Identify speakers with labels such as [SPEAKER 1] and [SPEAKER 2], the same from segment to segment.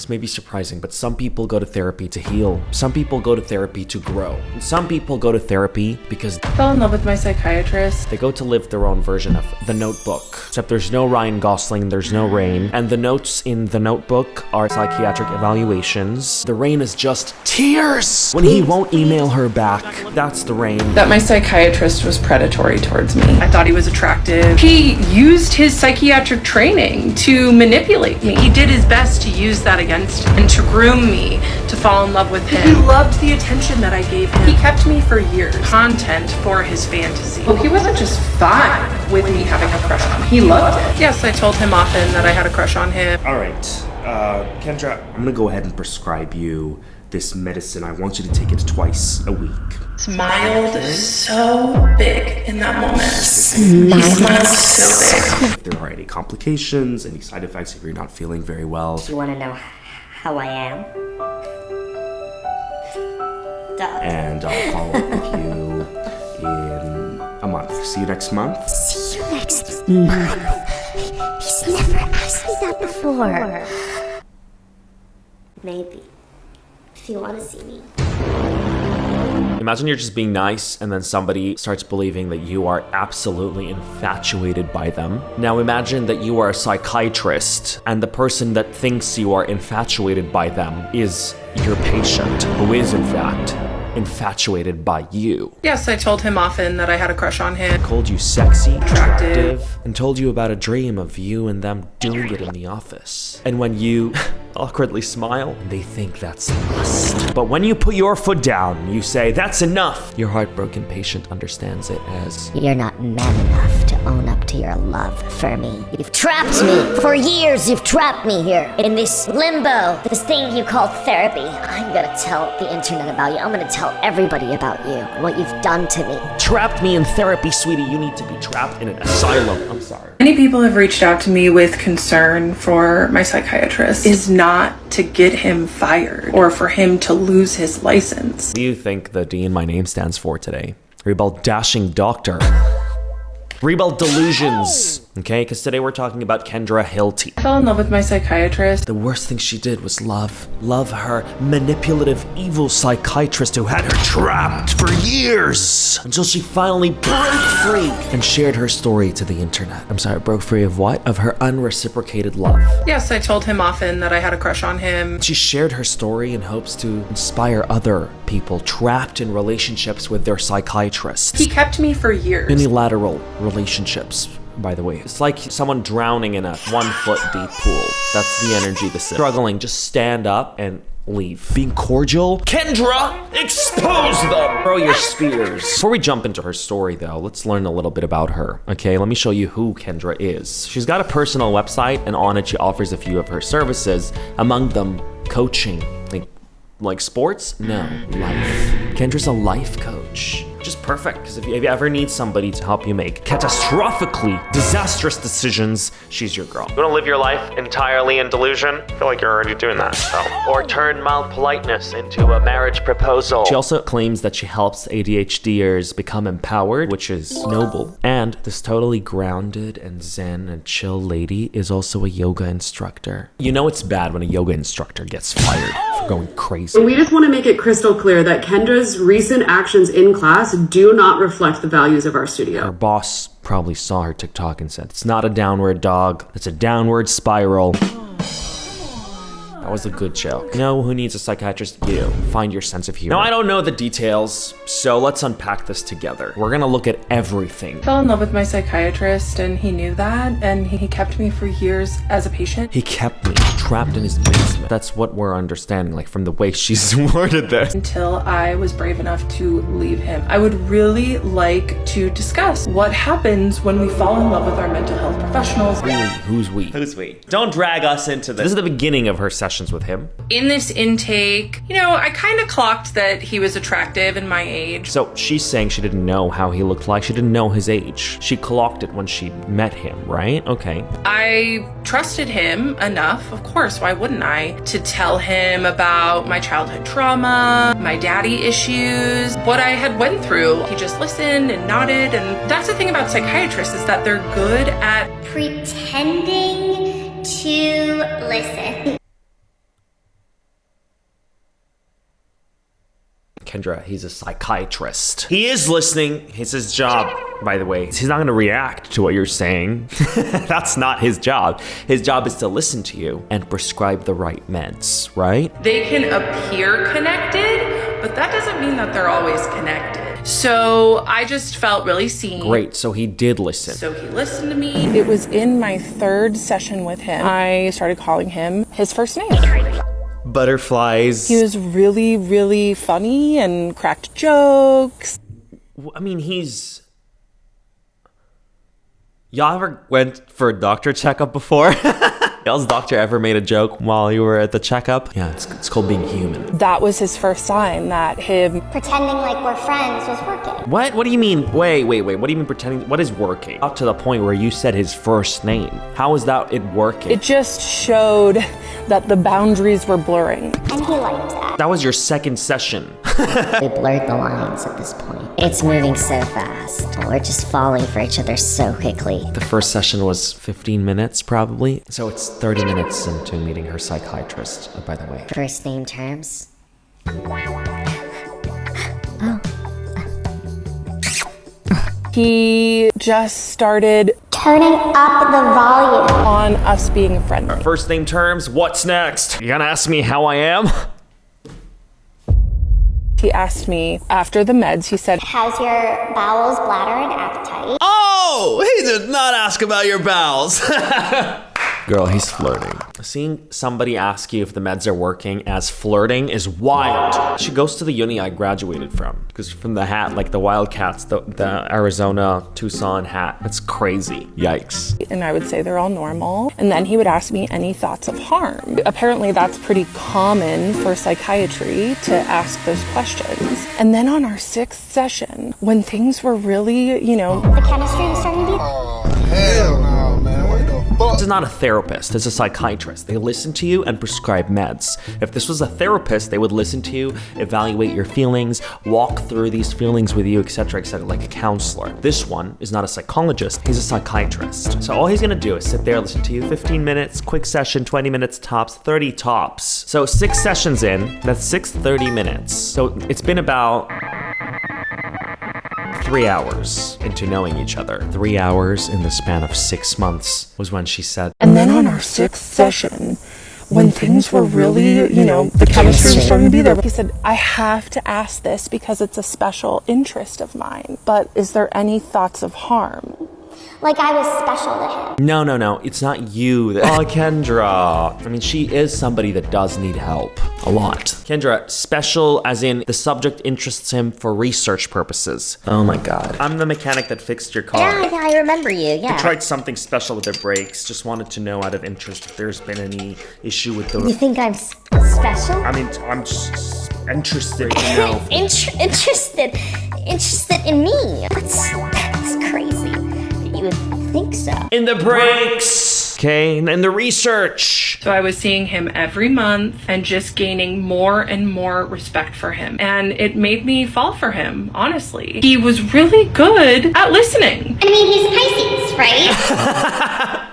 [SPEAKER 1] This may be surprising, but some people go to therapy to heal. Some people go to therapy to grow. And some people go to therapy because
[SPEAKER 2] I fell in love with my psychiatrist.
[SPEAKER 1] they go to live their own version of The Notebook. Except there's no Ryan Gosling, there's no rain. And the notes in The Notebook are psychiatric evaluations. The rain is just tears when he won't email her back. That's the rain.
[SPEAKER 2] That my psychiatrist was predatory towards me. I thought he was attractive. He used his psychiatric training to manipulate me. He did his best to use that against me and to groom me to fall in love with him. He loved the attention that I gave him. He kept me for years. Content for his fantasy. Well, he wasn't just fine with me having a crush on him. He loved it. Yes, I told him often that I had a crush on him.
[SPEAKER 1] All right, Kendra, I'm gonna go ahead and prescribe you this medicine. I want you to take it twice a week.
[SPEAKER 2] Smiled so big in that moment. He smiled so big.
[SPEAKER 1] If there are any complications, any side effects, if you're not feeling very well.
[SPEAKER 3] Do you want to know how I am? Duh.
[SPEAKER 1] And I'll follow up with you in a month. See you next month.
[SPEAKER 3] See you next month. He's never asked me that before. Maybe. If you want to see me.
[SPEAKER 1] Imagine you're just being nice and then somebody starts believing that you are absolutely infatuated by them. Now imagine that you are a psychiatrist and the person that thinks you are infatuated by them is your patient, who is in fact infatuated by you.
[SPEAKER 2] Yes, I told him often that I had a crush on him.
[SPEAKER 1] Called you sexy, attractive, and told you about a dream of you and them doing it in the office. And when you awkwardly smile, they think that's lust. But when you put your foot down, you say, that's enough. Your heartbroken patient understands it as,
[SPEAKER 3] you're not man enough to own up to your love for me. You've trapped me. For years, you've trapped me here in this limbo, this thing you call therapy. I'm gonna tell the internet about you. I'm gonna tell everybody about you and what you've done to me.
[SPEAKER 1] trapped me in therapy, sweetie. You need to be trapped in an asylum. I'm sorry.
[SPEAKER 2] Many people have reached out to me with concern for my psychiatrist is not to get him fired or for him to lose his license.
[SPEAKER 1] What do you think the D in my name stands for today? Rebal Dashing Doctor. Rebal Delusions. Okay, because today we're talking about Kendra Hilty.
[SPEAKER 2] I fell in love with my psychiatrist.
[SPEAKER 1] The worst thing she did was love her manipulative, evil psychiatrist who had her trapped for years until she finally broke free and shared her story to the internet. I'm sorry, broke free of what? Of her unreciprocated love.
[SPEAKER 2] Yes, I told him often that I had a crush on him.
[SPEAKER 1] She shared her story in hopes to inspire other people trapped in relationships with their psychiatrists.
[SPEAKER 2] He kept me for years.
[SPEAKER 1] Unilateral relationships, by the way. It's like someone drowning in a 1 foot deep pool. That's the energy this is. Struggling, just stand up and leave. Being cordial? Kendra, expose them! Throw your spears. Before we jump into her story though, let's learn a little bit about her. Okay, let me show you who Kendra is. She's got a personal website and on it she offers a few of her services, among them coaching. Like sports? No, life. Kendra's a life coach. Which is perfect, because if you ever need somebody to help you make catastrophically disastrous decisions, she's your girl. You want to live your life entirely in delusion? I feel like you're already doing that, so. Or turn mild politeness into a marriage proposal. She also claims that she helps ADHDers become empowered, which is noble. And this totally grounded and zen and chill lady is also a yoga instructor. You know it's bad when a yoga instructor gets fired for going crazy.
[SPEAKER 4] We just want to make it crystal clear that Kendra's recent actions in class do not reflect the values of our studio.
[SPEAKER 1] Her boss probably saw her TikTok and said, it's not a downward dog, it's a downward spiral. That was a good joke. You know who needs a psychiatrist? You. Find your sense of humor. Now, I don't know the details, so let's unpack this together. We're gonna look at everything.
[SPEAKER 2] I fell in love with my psychiatrist and he knew that, and he kept me for years as a patient.
[SPEAKER 1] He kept me trapped in his basement. That's what we're understanding, like from the way she's worded this.
[SPEAKER 2] Until I was brave enough to leave him. I would really like to discuss what happens when we fall in love with our mental health professionals.
[SPEAKER 1] Who's we? Who's we? Don't drag us into this. This is the beginning of her session with him.
[SPEAKER 2] In this intake, you know, I kind of clocked that he was attractive in my age.
[SPEAKER 1] So she's saying she didn't know how he looked like. She didn't know his age. She clocked it when she met him, right? Okay.
[SPEAKER 2] I trusted him enough, of course, why wouldn't I, to tell him about my childhood trauma, my daddy issues, what I had went through. He just listened and nodded, and that's the thing about psychiatrists is that they're good at
[SPEAKER 3] pretending to listen.
[SPEAKER 1] Kendra, he's a psychiatrist. He is listening. It's his job, by the way. He's not gonna react to what you're saying. That's not his job. His job is to listen to you and prescribe the right meds, right?
[SPEAKER 2] They can appear connected, but that doesn't mean that they're always connected. So I just felt really seen.
[SPEAKER 1] Great, so he did listen.
[SPEAKER 2] So he listened to me. It was in my 3rd session with him. I started calling him his first name.
[SPEAKER 1] Butterflies.
[SPEAKER 2] He was really, really funny and cracked jokes.
[SPEAKER 1] I mean, Y'all ever went for a doctor checkup before? Y'all's doctor ever made a joke while you were at the checkup? Yeah, it's called being human.
[SPEAKER 2] That was his first sign that him
[SPEAKER 3] Pretending like we're friends was working.
[SPEAKER 1] What? What do you mean? Wait. What do you mean pretending? What is working? Up to the point where you said his first name. How is that it working?
[SPEAKER 2] it just showed that the boundaries were blurring.
[SPEAKER 3] And he liked that.
[SPEAKER 1] That was your 2nd session.
[SPEAKER 3] We blurred the lines at this point. It's moving so fast. We're just falling for each other so quickly.
[SPEAKER 1] The first session was 15 minutes, probably. So it's 30 minutes into meeting her psychiatrist, by the way.
[SPEAKER 3] First name terms.
[SPEAKER 2] He just started
[SPEAKER 3] Turning up the volume.
[SPEAKER 2] on us being friendly.
[SPEAKER 1] First name terms, what's next? You gonna ask me how I am?
[SPEAKER 2] He asked me after the meds, he said,
[SPEAKER 3] How's your bowels, bladder, and appetite?
[SPEAKER 1] Oh, he did not ask about your bowels. Girl, he's flirting. Seeing somebody ask you if the meds are working as flirting is wild. She goes to the uni I graduated from. Because from the hat, like the Wildcats, the Arizona, Tucson hat. That's crazy. Yikes.
[SPEAKER 2] and I would say they're all normal. And then he would ask me any thoughts of harm. Apparently that's pretty common for psychiatry to ask those questions. And then on our 6th session, when things were really,
[SPEAKER 3] The chemistry was starting to be...
[SPEAKER 5] Hell no, man. What the fuck?
[SPEAKER 1] This is not a therapist, it's a psychiatrist. They listen to you and prescribe meds. If this was a therapist, they would listen to you, evaluate your feelings, walk through these feelings with you, etc., like a counselor. This one is not a psychologist, he's a psychiatrist. So all he's gonna do is sit there, listen to you 15 minutes, quick session, 20 minutes tops, 30 tops. So 6 sessions in, that's 30 minutes. So it's been about 3 hours into knowing each other. 3 hours in the span of 6 months was when she said,
[SPEAKER 2] And then on our 6th session, when things were really, the chemistry was starting to be there, he said, I have to ask this because it's a special interest of mine, but is there any thoughts of harm?
[SPEAKER 3] Like I was special to him.
[SPEAKER 1] No, it's not you. Oh, Kendra. I mean, she is somebody that does need help. A lot. Kendra, special as in the subject interests him for research purposes. Oh my god. I'm the mechanic that fixed your car.
[SPEAKER 3] Yeah, I remember you, yeah.
[SPEAKER 1] I tried something special with the brakes. Just wanted to know out of interest if there's been any issue with the...
[SPEAKER 3] You think I'm special?
[SPEAKER 1] I mean, I'm just interested to know.
[SPEAKER 3] Interested in me? That's crazy. You would think so.
[SPEAKER 1] In the brakes! Okay, and the research.
[SPEAKER 2] So I was seeing him every month and just gaining more and more respect for him. And it made me fall for him, honestly. He was really good at listening.
[SPEAKER 3] I mean, he's Pisces, right?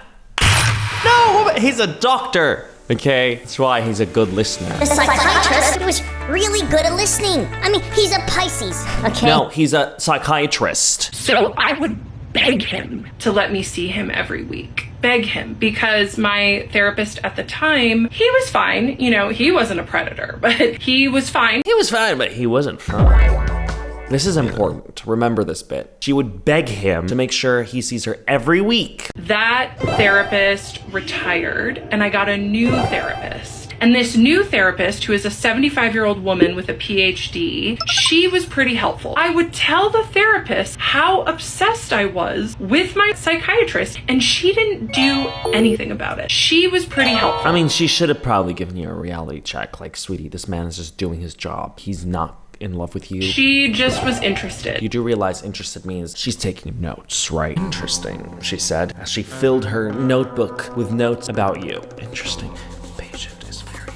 [SPEAKER 1] No, he's a doctor. Okay, that's why he's a good listener.
[SPEAKER 3] The psychiatrist was really good at listening. I mean, he's a Pisces, okay?
[SPEAKER 1] No, he's a psychiatrist.
[SPEAKER 2] So I would beg him to let me see him every week. Beg him, because my therapist at the time, he was fine. He wasn't a predator, but he was fine.
[SPEAKER 1] He was fine, but he wasn't fine. This is important. Remember this bit. She would beg him to make sure he sees her every week.
[SPEAKER 2] That therapist retired, and I got a new therapist. And this new therapist, who is a 75-year-old woman with a PhD, she was pretty helpful. I would tell the therapist how obsessed I was with my psychiatrist, and she didn't do anything about it. She was pretty helpful.
[SPEAKER 1] I mean, she should have probably given you a reality check. Like, sweetie, this man is just doing his job. He's not in love with you.
[SPEAKER 2] She just was interested.
[SPEAKER 1] You do realize interested means she's taking notes, right? Interesting, she said, as she filled her notebook with notes about you. Interesting. Patient is very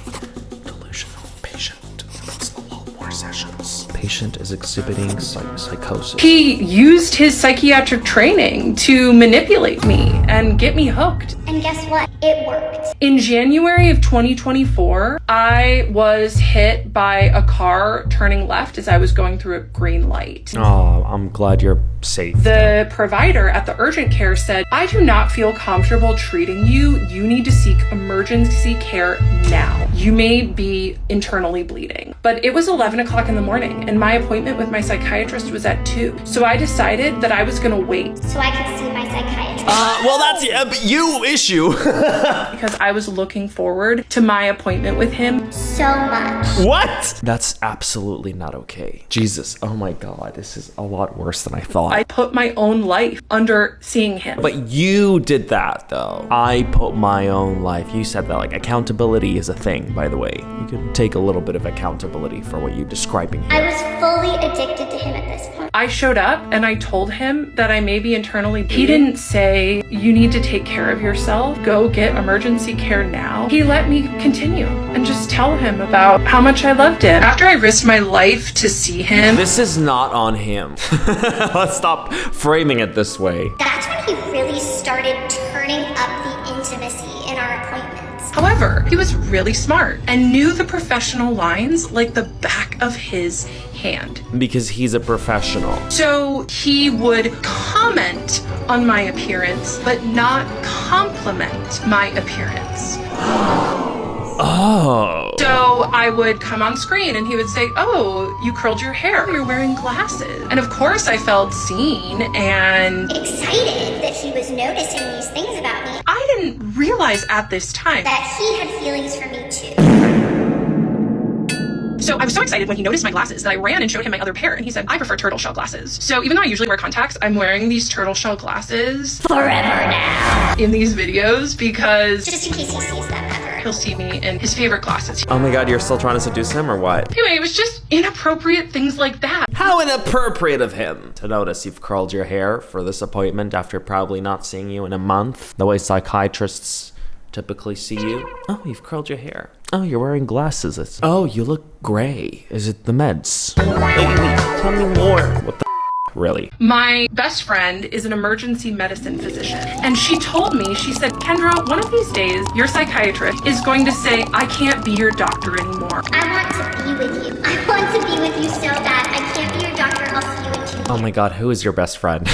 [SPEAKER 1] delusional. Patient needs a lot more sessions. Patient is exhibiting psychosis.
[SPEAKER 2] He used his psychiatric training to manipulate me and get me hooked.
[SPEAKER 3] And guess what? It worked.
[SPEAKER 2] In January of 2024, I was hit by a car turning left as I was going through a green light.
[SPEAKER 1] Oh, I'm glad you're safe.
[SPEAKER 2] The provider at the urgent care said, I do not feel comfortable treating you. You need to seek emergency care now. You may be internally bleeding. But it was 11 o'clock in the morning and my appointment with my psychiatrist was at 2. So I decided that I was gonna wait.
[SPEAKER 3] So I could see my psychiatrist.
[SPEAKER 1] Well, that's you issue.
[SPEAKER 2] Because I was looking forward to my appointment with him.
[SPEAKER 3] So much.
[SPEAKER 1] What? That's absolutely not okay. Jesus, oh my God, this is a lot worse than I thought.
[SPEAKER 2] I put my own life under seeing him.
[SPEAKER 1] But you did that though. I put my own life. You said that, like, accountability is a thing, by the way. You can take a little bit of accountability for what you're describing here.
[SPEAKER 3] I was fully addicted to him at this point.
[SPEAKER 2] I showed up and I told him that I may be internally bleeding. He didn't say, you need to take care of yourself, go get emergency care now. He let me continue and just tell him about how much I loved him. After I risked my life to see him.
[SPEAKER 1] This is not on him. Let's stop framing it this way.
[SPEAKER 3] That's when he really started turning up the intimacy in our appointments.
[SPEAKER 2] However, he was really smart and knew the professional lines like the back of his hand.
[SPEAKER 1] Because he's a professional.
[SPEAKER 2] So he would comment on my appearance, but not compliment my appearance.
[SPEAKER 1] Oh.
[SPEAKER 2] So I would come on screen and he would say, oh, you curled your hair, you're wearing glasses. And of course I felt seen and
[SPEAKER 3] Excited that he was noticing these things about me.
[SPEAKER 2] I didn't realize at this time.
[SPEAKER 3] That he had feelings for me too.
[SPEAKER 2] So I was so excited when he noticed my glasses that I ran and showed him my other pair and he said, I prefer turtle shell glasses. So even though I usually wear contacts, I'm wearing these turtle shell glasses
[SPEAKER 3] Forever now.
[SPEAKER 2] in these videos because
[SPEAKER 3] Just in case he sees them ever.
[SPEAKER 2] he'll see me in his favorite glasses.
[SPEAKER 1] Oh my God, you're still trying to seduce him or what?
[SPEAKER 2] Anyway, it was just inappropriate things like that.
[SPEAKER 1] How inappropriate of him to notice you've curled your hair for this appointment after probably not seeing you in a month, the way psychiatrists typically see you. Oh, you've curled your hair. Oh, you're wearing glasses. Oh, you look gray. Is it the meds? Wait, tell me more. What the really?
[SPEAKER 2] My best friend is an emergency medicine physician, and she told me, she said, Kendra, one of these days, your psychiatrist is going to say, I can't be your doctor anymore.
[SPEAKER 3] I want to be with you. I want to be with you so bad. I can't be your doctor. I'll see you in 2 years.
[SPEAKER 1] Oh my God, who is your best friend?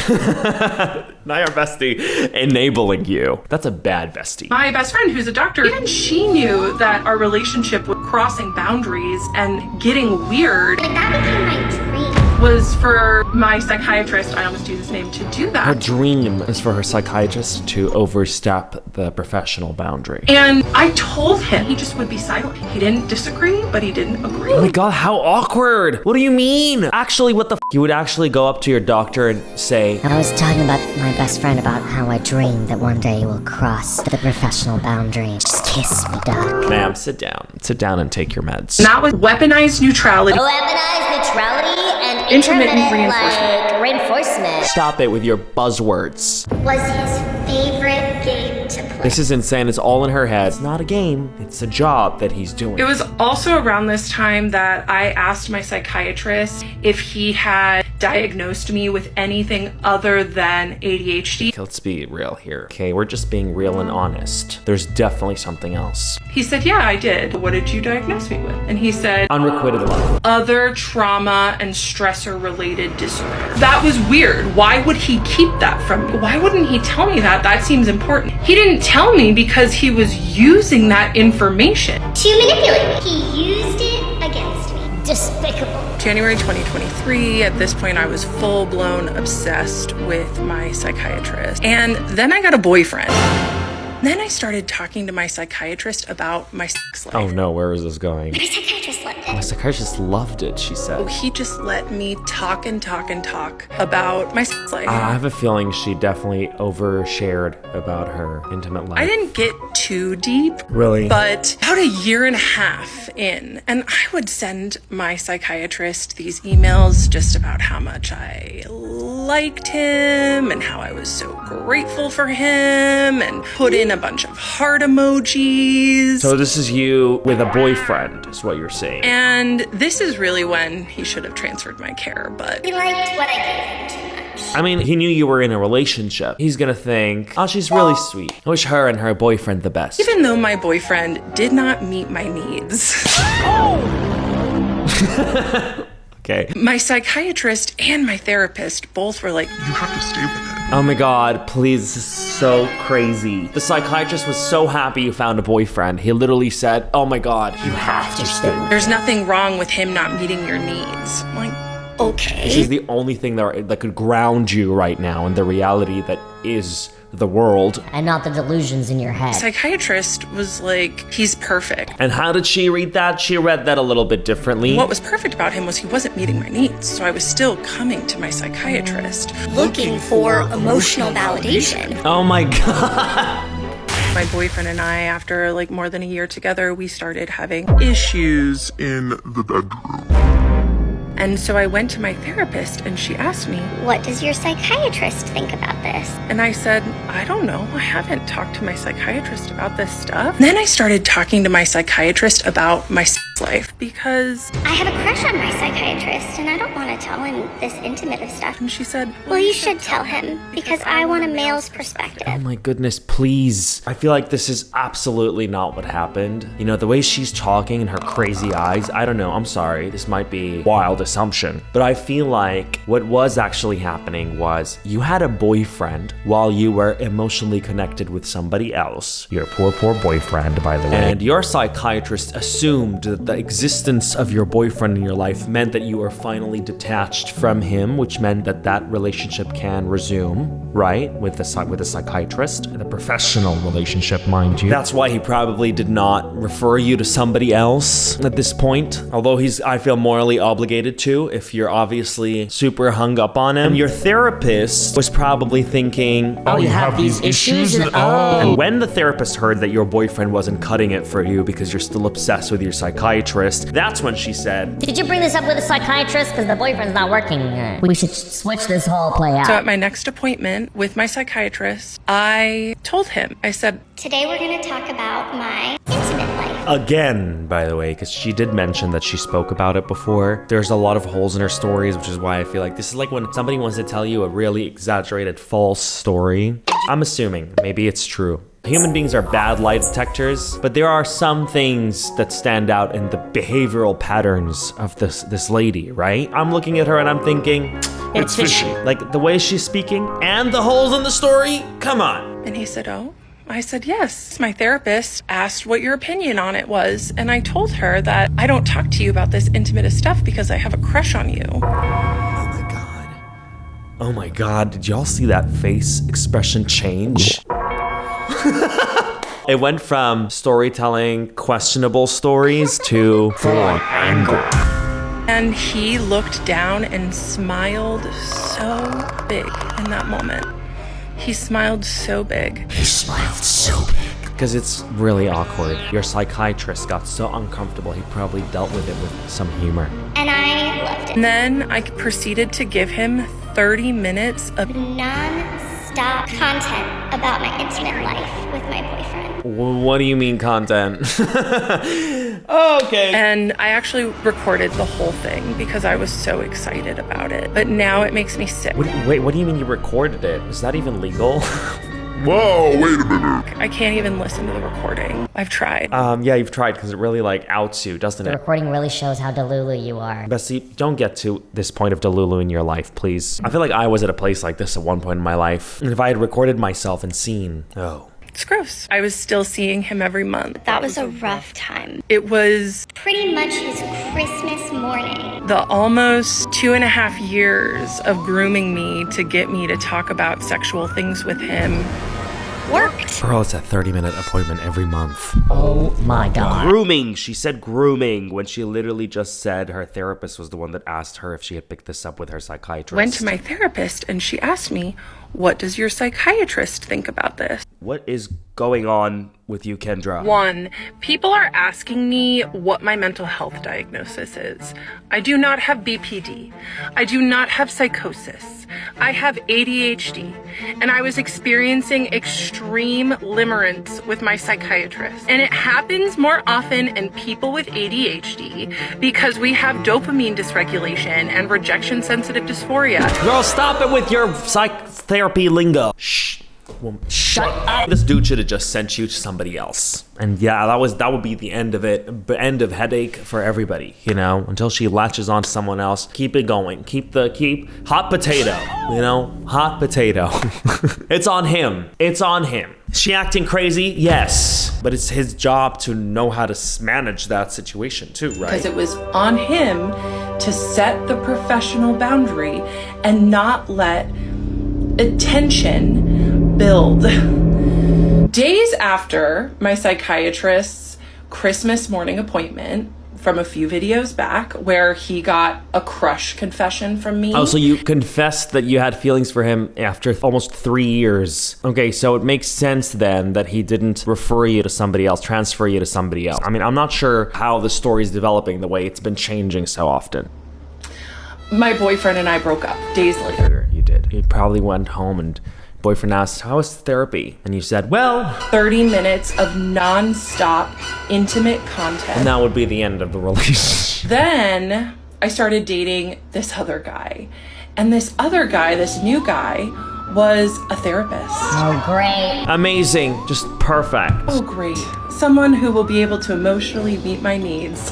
[SPEAKER 1] Not your bestie enabling you. That's a bad bestie.
[SPEAKER 2] My best friend, who's a doctor, even she knew that our relationship was crossing boundaries and getting weird.
[SPEAKER 3] Like, that became my dream.
[SPEAKER 2] Was for my psychiatrist, I almost used his name, to do
[SPEAKER 1] Her
[SPEAKER 2] that.
[SPEAKER 1] dream is for her psychiatrist to overstep the professional boundary.
[SPEAKER 2] And I told him, he just would be silent. He didn't disagree, but he didn't agree.
[SPEAKER 1] Oh my God, how awkward. What do you mean? Actually, what the You would actually go up to your doctor and say,
[SPEAKER 3] I was talking about my best friend about how I dream that one day we'll cross the professional boundary. Just kiss me, Doc.
[SPEAKER 1] ma'am, sit down. Sit down and take your meds.
[SPEAKER 2] And that was weaponized neutrality.
[SPEAKER 3] Weaponized neutrality and
[SPEAKER 2] Intermittent reinforcement.
[SPEAKER 3] like, reinforcement
[SPEAKER 1] Stop it with your buzzwords.
[SPEAKER 3] was his favorite game to play.
[SPEAKER 1] This is insane. It's all in her head. It's not a game. It's a job that he's doing.
[SPEAKER 2] It was also around this time that I asked my psychiatrist if he had diagnosed me with anything other than ADHD.
[SPEAKER 1] Let's be real here. Okay, we're just being real and honest. There's definitely something else.
[SPEAKER 2] He said, yeah, I did. What did you diagnose me with? And he said,
[SPEAKER 1] Unrequited love.
[SPEAKER 2] other trauma and stressor related disorder. That was weird. Why would he keep that from me? Why wouldn't he tell me that? That seems important. He didn't tell me because he was using that information.
[SPEAKER 3] To manipulate me. He used it against me. Despicable.
[SPEAKER 2] January 2023, at this point I was full-blown obsessed with my psychiatrist. And then I got a boyfriend. Then I started talking to my psychiatrist about my sex life.
[SPEAKER 1] Oh no, where is this going?
[SPEAKER 3] My psychiatrist loved
[SPEAKER 1] My
[SPEAKER 3] it.
[SPEAKER 1] psychiatrist loved it, she said.
[SPEAKER 2] He just let me talk and talk and talk about my sex life.
[SPEAKER 1] I have a feeling she definitely overshared about her intimate life.
[SPEAKER 2] I didn't get too deep.
[SPEAKER 1] Really?
[SPEAKER 2] But about a year and a half in, and I would send my psychiatrist these emails just about how much I liked him and how I was so grateful for him and put in a bunch of heart emojis.
[SPEAKER 1] So this is you with a boyfriend, is what you're saying.
[SPEAKER 2] And this is really when he should have transferred my care, but
[SPEAKER 3] He liked what I gave him too much.
[SPEAKER 1] I mean, he knew you were in a relationship. He's gonna think, oh, she's really sweet. I wish her and her boyfriend the best.
[SPEAKER 2] even though my boyfriend did not meet my needs,
[SPEAKER 1] Okay.
[SPEAKER 2] my psychiatrist and my therapist both were like,
[SPEAKER 5] You have to stay with it.
[SPEAKER 1] Oh my god, please, this is so crazy. The psychiatrist was so happy you found a boyfriend. He literally said, oh my god, you have to stay.
[SPEAKER 2] there's nothing wrong with him not meeting your needs. I'm like,
[SPEAKER 3] Okay.
[SPEAKER 1] This is the only thing that could ground you right now in the reality that is the world.
[SPEAKER 3] And not the delusions in your head.
[SPEAKER 2] psychiatrist was like, he's perfect.
[SPEAKER 1] And how did she read that? She read that a little bit differently.
[SPEAKER 2] What was perfect about him was he wasn't meeting my needs, so I was still coming to my psychiatrist.
[SPEAKER 3] Looking for emotional validation.
[SPEAKER 1] Oh my god.
[SPEAKER 2] My boyfriend and I, after like more than a year together, we started having
[SPEAKER 5] Issues in the bedroom.
[SPEAKER 2] And so I went to my therapist and she asked me,
[SPEAKER 6] What does your psychiatrist think about this?
[SPEAKER 2] and I said, I don't know. I haven't talked to my psychiatrist about this stuff. Then I started talking to my psychiatrist about my sex life because,
[SPEAKER 6] I have a crush on my psychiatrist, and I don't want to tell him this intimate of stuff.
[SPEAKER 2] and she said,
[SPEAKER 6] Well, you should tell him, because I want a male's perspective.
[SPEAKER 1] Oh my goodness, please. I feel like this is absolutely not what happened. You know, the way she's talking and her crazy eyes, I don't know, I'm sorry. This might be wild assumption. But I feel like what was actually happening was you had a boyfriend while you were emotionally connected with somebody else. Your poor boyfriend, by the way. And your psychiatrist assumed that the existence of your boyfriend in your life meant that you were finally detached from him, which meant that that relationship can resume, right? With the psychiatrist, the professional relationship, mind you. That's why he probably did not refer you to somebody else at this point. Although I feel morally obligated to, if you're obviously super hung up on him. Your therapist was probably thinking,
[SPEAKER 3] Oh, you have these issues and oh.
[SPEAKER 1] and when the therapist heard that your boyfriend wasn't cutting it for you because you're still obsessed with your psychiatrist, that's when she said,
[SPEAKER 3] Did you bring this up with a psychiatrist? Because the boyfriend's not working. We should switch this whole play out.
[SPEAKER 2] so at my next appointment with my psychiatrist, I told him, I said,
[SPEAKER 6] Today we're going to talk about my intimate life.
[SPEAKER 1] again, by the way, because she did mention that she spoke about it before. There's a lot of holes in her stories, which is why I feel like this is like when somebody wants to tell you a really exaggerated false story. I'm assuming, maybe it's true. Human beings are bad lie detectors, but there are some things that stand out in the behavioral patterns of this lady, right? I'm looking at her and I'm thinking, it's fishy. Like the way she's speaking and the holes in the story, come on.
[SPEAKER 2] and he said, oh. I said, yes. My therapist asked what your opinion on it was, and I told her that I don't talk to you about this intimate of stuff because I have a crush on you.
[SPEAKER 1] Oh my god, did y'all see that face expression change? It went from storytelling questionable stories to full-on anger.
[SPEAKER 2] And he looked down and smiled so big in that moment. He smiled so big.
[SPEAKER 1] Because it's really awkward. Your psychiatrist got so uncomfortable, he probably dealt with it with some humor.
[SPEAKER 6] And I loved it.
[SPEAKER 2] And then I proceeded to give him 30 minutes of
[SPEAKER 6] Non-stop content about my intimate life with my boyfriend.
[SPEAKER 1] What do you mean content? Okay.
[SPEAKER 2] and I actually recorded the whole thing because I was so excited about it. But now it makes me sick.
[SPEAKER 1] Wait, what do you mean you recorded it? Is that even legal?
[SPEAKER 5] Whoa, wait a minute.
[SPEAKER 2] I can't even listen to the recording. I've tried.
[SPEAKER 1] Yeah, you've tried because it really like outs you, doesn't
[SPEAKER 3] The
[SPEAKER 1] it?
[SPEAKER 3] recording really shows how Delulu you are.
[SPEAKER 1] Bessie, don't get to this point of Delulu in your life, please. I feel like I was at a place like this at one point in my life. And if I had recorded myself and seen,
[SPEAKER 2] It's gross. I was still seeing him every month.
[SPEAKER 6] That was a rough time.
[SPEAKER 2] It was
[SPEAKER 6] Pretty much his Christmas morning.
[SPEAKER 2] the almost 2.5 years of grooming me to get me to talk about sexual things with him.
[SPEAKER 6] Worked.
[SPEAKER 1] Girl, it's a 30-minute appointment every month.
[SPEAKER 3] Oh my god.
[SPEAKER 1] Grooming. She said grooming when she literally just said her therapist was the one that asked her if she had picked this up with her psychiatrist.
[SPEAKER 2] Went to my therapist and she asked me, what does your psychiatrist think about this?
[SPEAKER 1] What is going on with you, Kendra.
[SPEAKER 2] 1, people are asking me what my mental health diagnosis is. I do not have BPD. I do not have psychosis. I have ADHD, and I was experiencing extreme limerence with my psychiatrist. And it happens more often in people with ADHD because we have dopamine dysregulation and rejection-sensitive dysphoria.
[SPEAKER 1] Girl, stop it with your psychotherapy lingo. Shh. Shut up. This dude should have just sent you to somebody else. And yeah, that would be the end of it. End of headache for everybody, you know, until she latches on to someone else. Keep it going. Keep hot potato, you know, hot potato. It's on him. It's on him. Is she acting crazy? Yes. But it's his job to know how to manage that situation too, right?
[SPEAKER 2] Because it was on him to set the professional boundary and not let attention build. Days after my psychiatrist's Christmas morning appointment from a few videos back where he got a crush confession from me.
[SPEAKER 1] Oh, so you confessed that you had feelings for him after almost 3 years. Okay, so it makes sense then that he didn't refer you to somebody else, transfer you to somebody else. I mean, I'm not sure how the story's developing the way it's been changing so often.
[SPEAKER 2] My boyfriend and I broke up days later.
[SPEAKER 1] You did. You probably went home and boyfriend asked, how was therapy? And you said, well,
[SPEAKER 2] 30 minutes of non-stop intimate content.
[SPEAKER 1] And that would be the end of the relationship.
[SPEAKER 2] Then I started dating this other guy. And this other guy, this new guy, was a therapist.
[SPEAKER 3] Oh, great.
[SPEAKER 1] Amazing. Just perfect.
[SPEAKER 2] Oh, great. Someone who will be able to emotionally meet my needs.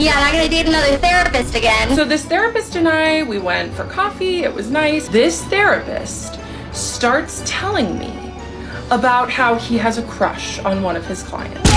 [SPEAKER 6] Yeah, I'm not gonna date another therapist again.
[SPEAKER 2] So this therapist and I, we went for coffee. It was nice. This therapist starts telling me about how he has a crush on one of his clients.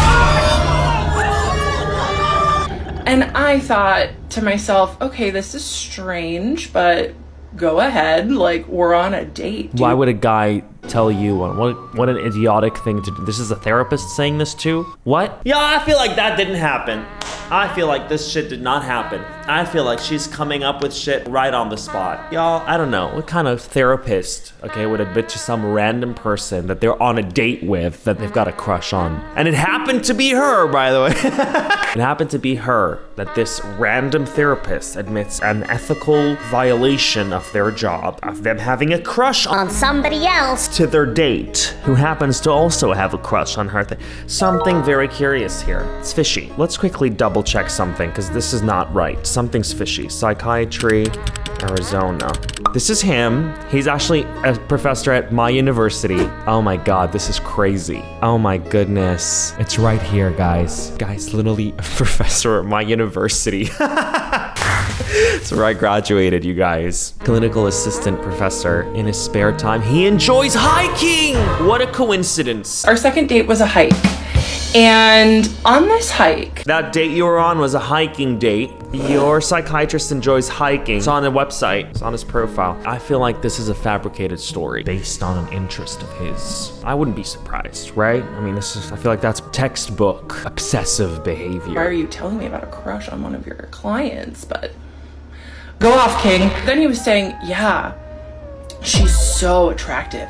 [SPEAKER 2] And I thought to myself, okay, this is strange, but go ahead. Like, we're on a date.
[SPEAKER 1] Why would a guy tell you what an idiotic thing to do? This is a therapist saying this too? What? Yeah, I feel like that didn't happen. I feel like this shit did not happen. I feel like she's coming up with shit right on the spot. Y'all, I don't know. What kind of therapist, okay, would admit to some random person that they're on a date with that they've got a crush on? And it happened to be her, by the way. It happened to be her that this random therapist admits an ethical violation of their job, of them having a crush on
[SPEAKER 3] Somebody else.
[SPEAKER 1] to their date, who happens to also have a crush on her. Something very curious here. It's fishy. Let's quickly double check something, because this is not right. Something's fishy. Psychiatry, Arizona. This is him. He's actually a professor at my university. Oh my God, this is crazy. Oh my goodness. It's right here, guys. Guys, literally a professor at my university. That's where I graduated, you guys. Clinical assistant professor. In his spare time, he enjoys hiking. What a coincidence.
[SPEAKER 2] Our second date was a hike. And on this hike,
[SPEAKER 1] That date you were on was a hiking date. Your psychiatrist enjoys hiking. It's on the website. It's on his profile. I feel like this is a fabricated story based on an interest of his. I wouldn't be surprised, right? I mean, I feel like that's textbook obsessive behavior.
[SPEAKER 2] why are you telling me about a crush on one of your clients? But go off, King. Then he was saying, yeah, she's so attractive.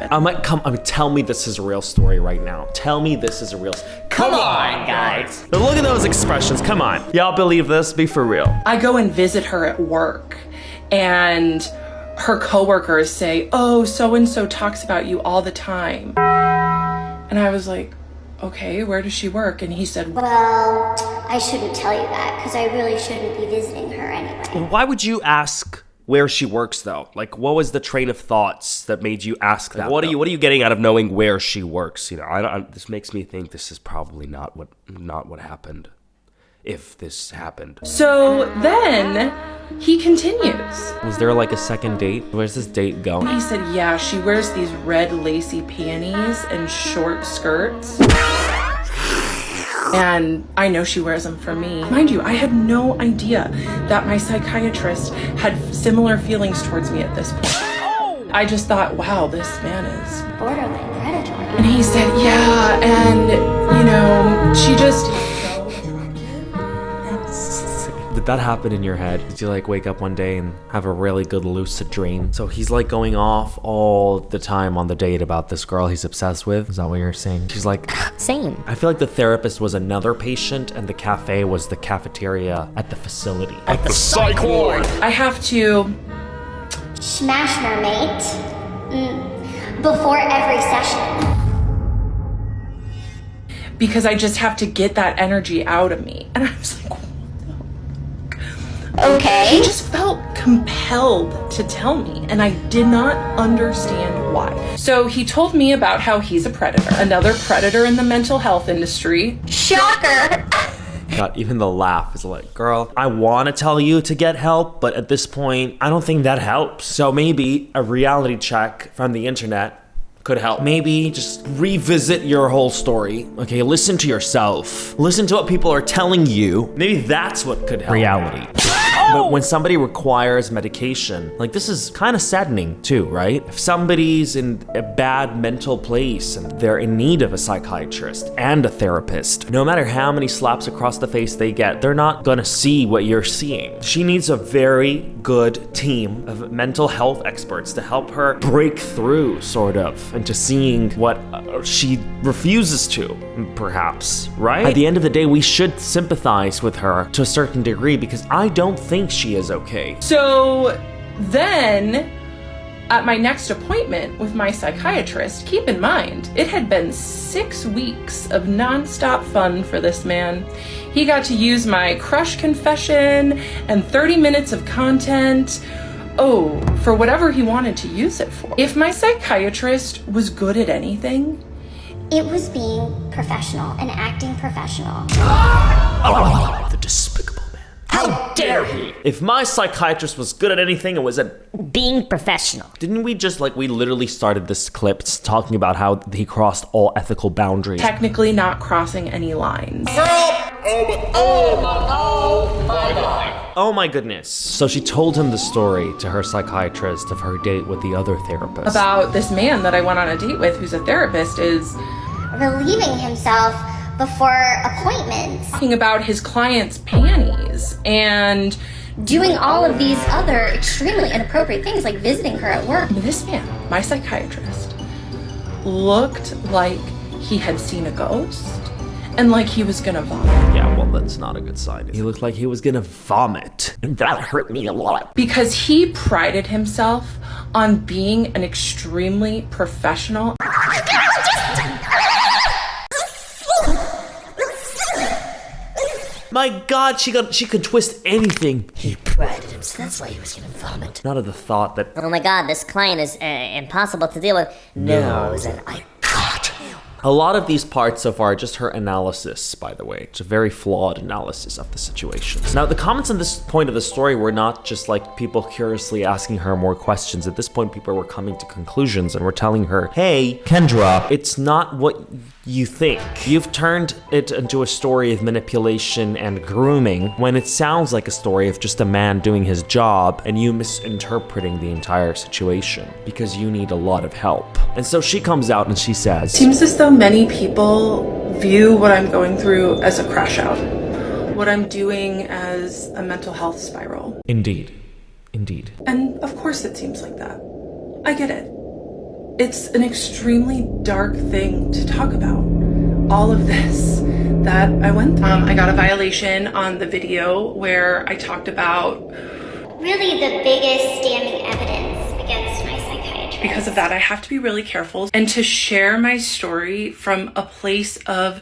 [SPEAKER 1] Tell me this is a real story right now. Tell me this is a real. Come on, guys. Look at those expressions. Come on. Y'all believe this? Be for real.
[SPEAKER 2] I go and visit her at work, and her coworkers say, oh, so-and-so talks about you all the time. And I was like, okay, where does she work? And he said,
[SPEAKER 6] Well, I shouldn't tell you that because I really shouldn't be visiting her anyway.
[SPEAKER 1] Why would you ask where she works, though? Like, what was the train of thoughts that made you ask that? What are you getting out of knowing where she works? You know, this makes me think this is probably not what happened, if this happened.
[SPEAKER 2] So then he continues.
[SPEAKER 1] Was there like a second date? Where's this date going?
[SPEAKER 2] He said, yeah, she wears these red lacy panties and short skirts. And I know she wears them for me. Mind you, I had no idea that my psychiatrist had similar feelings towards me at this point. I just thought, wow, this man is
[SPEAKER 6] Borderline predatory.
[SPEAKER 2] And he said, yeah, and, you know, she just...
[SPEAKER 1] Did that happen in your head? Did you like wake up one day and have a really good lucid dream? So he's like going off all the time on the date about this girl he's obsessed with. Is that what you're saying? She's like,
[SPEAKER 3] Same.
[SPEAKER 1] I feel like the therapist was another patient and the cafe was the cafeteria at the facility.
[SPEAKER 5] At the psych ward.
[SPEAKER 2] I have to
[SPEAKER 6] Smash mermaid. Before every session.
[SPEAKER 2] because I just have to get that energy out of me. And I was like,
[SPEAKER 6] Okay.
[SPEAKER 2] he just felt compelled to tell me, and I did not understand why. So he told me about how he's a predator, another predator in the mental health industry.
[SPEAKER 6] Shocker.
[SPEAKER 1] God, even the laugh is like, girl, I want to tell you to get help, but at this point, I don't think that helps. So maybe a reality check from the internet could help. Maybe just revisit your whole story. Okay, listen to yourself. Listen to what people are telling you. Maybe that's what could help. Reality. But when somebody requires medication, like this is kind of saddening too, right? If somebody's in a bad mental place and they're in need of a psychiatrist and a therapist, no matter how many slaps across the face they get, they're not gonna see what you're seeing. She needs a very good team of mental health experts to help her break through, sort of, into seeing what she refuses to, perhaps, right? At the end of the day, we should sympathize with her to a certain degree because I don't think she is okay.
[SPEAKER 2] So then, at my next appointment with my psychiatrist, keep in mind, it had been 6 weeks of nonstop fun for this man. He got to use my crush confession and 30 minutes of content. Oh, for whatever he wanted to use it for. If my psychiatrist was good at anything,
[SPEAKER 6] It was being professional and acting professional.
[SPEAKER 1] The despicable man.
[SPEAKER 3] How dare he?
[SPEAKER 1] If my psychiatrist was good at anything, it was at...
[SPEAKER 3] Being professional.
[SPEAKER 1] Didn't we just, like, we literally started this clip talking about how he crossed all ethical boundaries?
[SPEAKER 2] technically not crossing any lines.
[SPEAKER 1] Oh my goodness. So she told him the story to her psychiatrist of her date with the other therapist.
[SPEAKER 2] About this man that I went on a date with who's a therapist is
[SPEAKER 6] Relieving himself before appointments.
[SPEAKER 2] talking about his client's panties and
[SPEAKER 6] Doing all of these other extremely inappropriate things like visiting her at work.
[SPEAKER 2] this man, my psychiatrist, looked like he had seen a ghost and like he was gonna vomit.
[SPEAKER 1] Yeah, well, that's not a good sign. He looked like he was gonna vomit. And that hurt me a lot.
[SPEAKER 2] Because he prided himself on being an extremely professional.
[SPEAKER 1] My God, she could twist anything.
[SPEAKER 3] He prided himself. That's why he was gonna vomit.
[SPEAKER 1] Not of the thought that...
[SPEAKER 3] Oh my god, this client is impossible to deal with. Nose and I got him.
[SPEAKER 1] A lot of these parts so far are just her analysis, by the way. It's a very flawed analysis of the situation. Now, the comments on this point of the story were not just like people curiously asking her more questions. At this point, people were coming to conclusions and were telling her, hey, Kendra, it's not what you think. You've turned it into a story of manipulation and grooming when it sounds like a story of just a man doing his job and you misinterpreting the entire situation because you need a lot of help. And so she comes out and she says,
[SPEAKER 2] Seems as though many people view what I'm going through as a crash out, what I'm doing as a mental health spiral.
[SPEAKER 1] Indeed. Indeed.
[SPEAKER 2] And of course it seems like that. I get it. It's an extremely dark thing to talk about. All of this that I went through. I got a violation on the video where I talked about,
[SPEAKER 6] Really the biggest damning evidence against my psychiatrist.
[SPEAKER 2] because of that, I have to be really careful and to share my story from a place of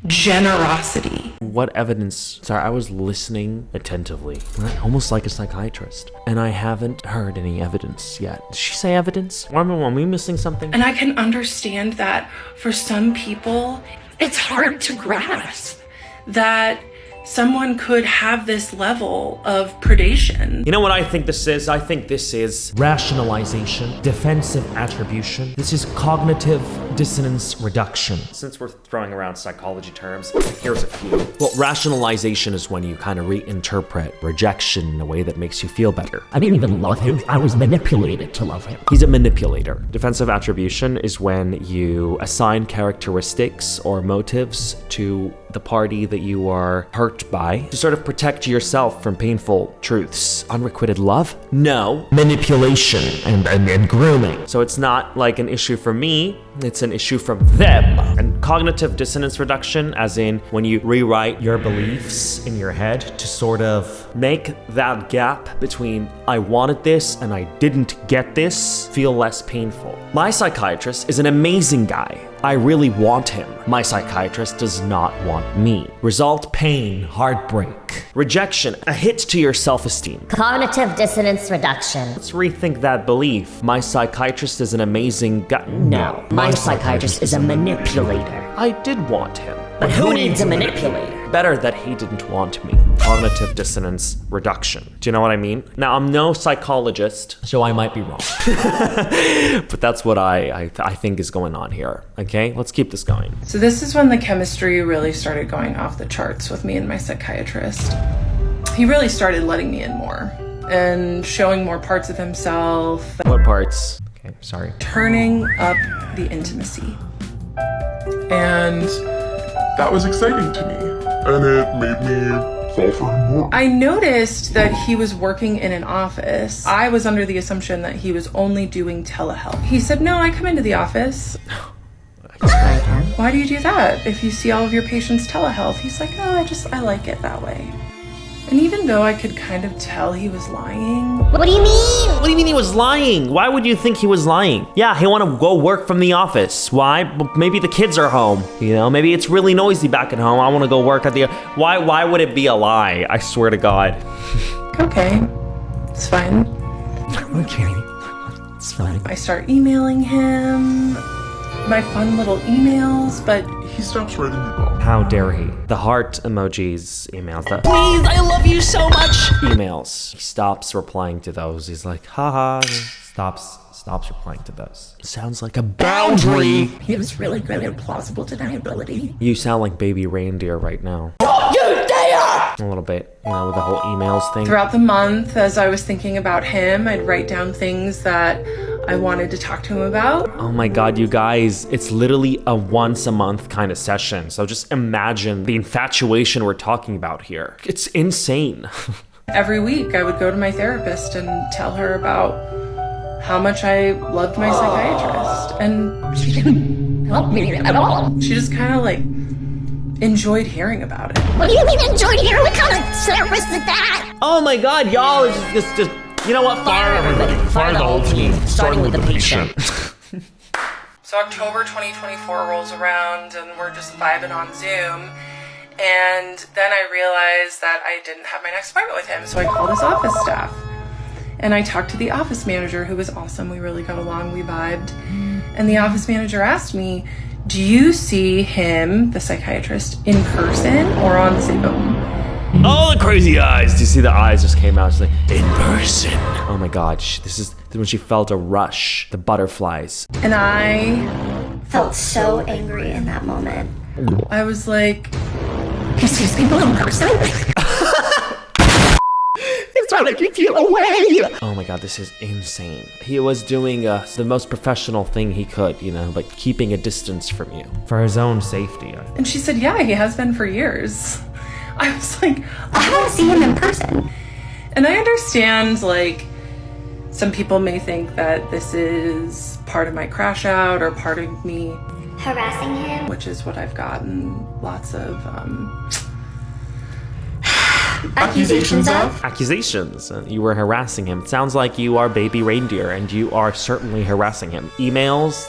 [SPEAKER 2] generosity.
[SPEAKER 1] What evidence? Sorry, I was listening attentively, right? Almost like a psychiatrist. And I haven't heard any evidence yet. Did she say evidence? Are we missing something?
[SPEAKER 2] And I can understand that for some people, it's hard to grasp that someone could have this level of predation.
[SPEAKER 1] You know what I think this is? I think this is rationalization, defensive attribution. This is cognitive dissonance reduction. Since we're throwing around psychology terms, here's a few. Well, rationalization is when you kind of reinterpret rejection in a way that makes you feel better.
[SPEAKER 7] I didn't even love him. I was manipulated to love him.
[SPEAKER 1] He's a manipulator. Defensive attribution is when you assign characteristics or motives to the party that you are hurt by to sort of protect yourself from painful truths. Unrequited love? No. Manipulation and grooming. So it's not like an issue for me, it's an issue from them. And cognitive dissonance reduction, as in when you rewrite your beliefs in your head to sort of make that gap between I wanted this and I didn't get this feel less painful. My psychiatrist is an amazing guy. I really want him. My psychiatrist does not want me. Result: pain, heartbreak, rejection, a hit to your self-esteem.
[SPEAKER 3] Cognitive dissonance reduction.
[SPEAKER 1] Let's rethink that belief. My psychiatrist is an amazing guy.
[SPEAKER 3] No, my psychiatrist is a manipulator.
[SPEAKER 1] I did want him.
[SPEAKER 3] But who needs a manipulator?
[SPEAKER 1] Better that he didn't want me. Cognitive dissonance reduction. Do you know what I mean? Now, I'm no psychologist, so I might be wrong. But that's what I think is going on here. Okay, let's keep this going.
[SPEAKER 2] So this is when the chemistry really started going off the charts with me and my psychiatrist. He really started letting me in more and showing more parts of himself.
[SPEAKER 1] What parts? Okay, sorry.
[SPEAKER 2] Turning up the intimacy.
[SPEAKER 5] And that was exciting to me. And it made me fall for him more.
[SPEAKER 2] I noticed that he was working in an office. I was under the assumption that he was only doing telehealth. He said, no, I come into the office. Why do you do that if you see all of your patients telehealth? He's like, oh, I like it that way. And even though I could kind of tell he was lying.
[SPEAKER 3] What do you mean?
[SPEAKER 1] What do you mean he was lying? Why would you think he was lying? Yeah, he want to go work from the office. Why? Maybe the kids are home. You know, maybe it's really noisy back at home. I want to go work at the... Why would it be a lie? I swear to God.
[SPEAKER 2] Okay, it's fine.
[SPEAKER 7] Okay, it's fine.
[SPEAKER 2] I start emailing him my fun little emails, but
[SPEAKER 5] He stops writing me back.
[SPEAKER 1] How dare he? The heart emojis emails, the please, I love you so much emails. He stops replying to those. He's like, haha, stops replying to those. Sounds like a boundary.
[SPEAKER 7] He was really good at plausible deniability.
[SPEAKER 1] You sound like baby reindeer right now.
[SPEAKER 7] You dare!
[SPEAKER 1] A little bit, you know, with the whole emails thing.
[SPEAKER 2] throughout the month, as I was thinking about him, I'd write down things that I wanted to talk to him about.
[SPEAKER 1] Oh my God, you guys, it's literally a once a month kind of session. So just imagine the infatuation we're talking about here. It's insane.
[SPEAKER 2] Every week, I would go to my therapist and tell her about how much I loved my psychiatrist. And
[SPEAKER 7] She didn't help me at all.
[SPEAKER 2] she just kind of like enjoyed hearing about it.
[SPEAKER 3] What do you mean enjoyed here? What kind of therapist is that?
[SPEAKER 1] Oh my God, y'all, it's just you know what? Fire everybody.
[SPEAKER 7] Fire the whole team, starting with the patient.
[SPEAKER 2] So October 2024 rolls around and we're just vibing on Zoom. And then I realized that I didn't have my next appointment with him. So I called his office staff. And I talked to the office manager, who was awesome. We really got along, we vibed. And the office manager asked me, do you see him, the psychiatrist, in person or on Zoom?
[SPEAKER 1] Oh, the crazy eyes. Do you see the eyes just came out? She's like, in person. Oh my God, this is when she felt a rush, the butterflies.
[SPEAKER 2] And I
[SPEAKER 6] Felt so angry in that moment.
[SPEAKER 2] was like,
[SPEAKER 7] Excuse me, in person? It's trying to keep you away.
[SPEAKER 1] Oh my God, this is insane. He was doing the most professional thing he could, you know, but keeping a distance from you for his own safety.
[SPEAKER 2] and she said, yeah, he has been for years. I was like,
[SPEAKER 6] I want to see him in person.
[SPEAKER 2] and I understand, like, some people may think that this is part of my crash out or part of me,
[SPEAKER 6] Harassing him.
[SPEAKER 2] which is what I've gotten lots of,
[SPEAKER 6] Accusations of.
[SPEAKER 1] Accusations. You were harassing him. It sounds like you are baby reindeer and you are certainly harassing him. Emails,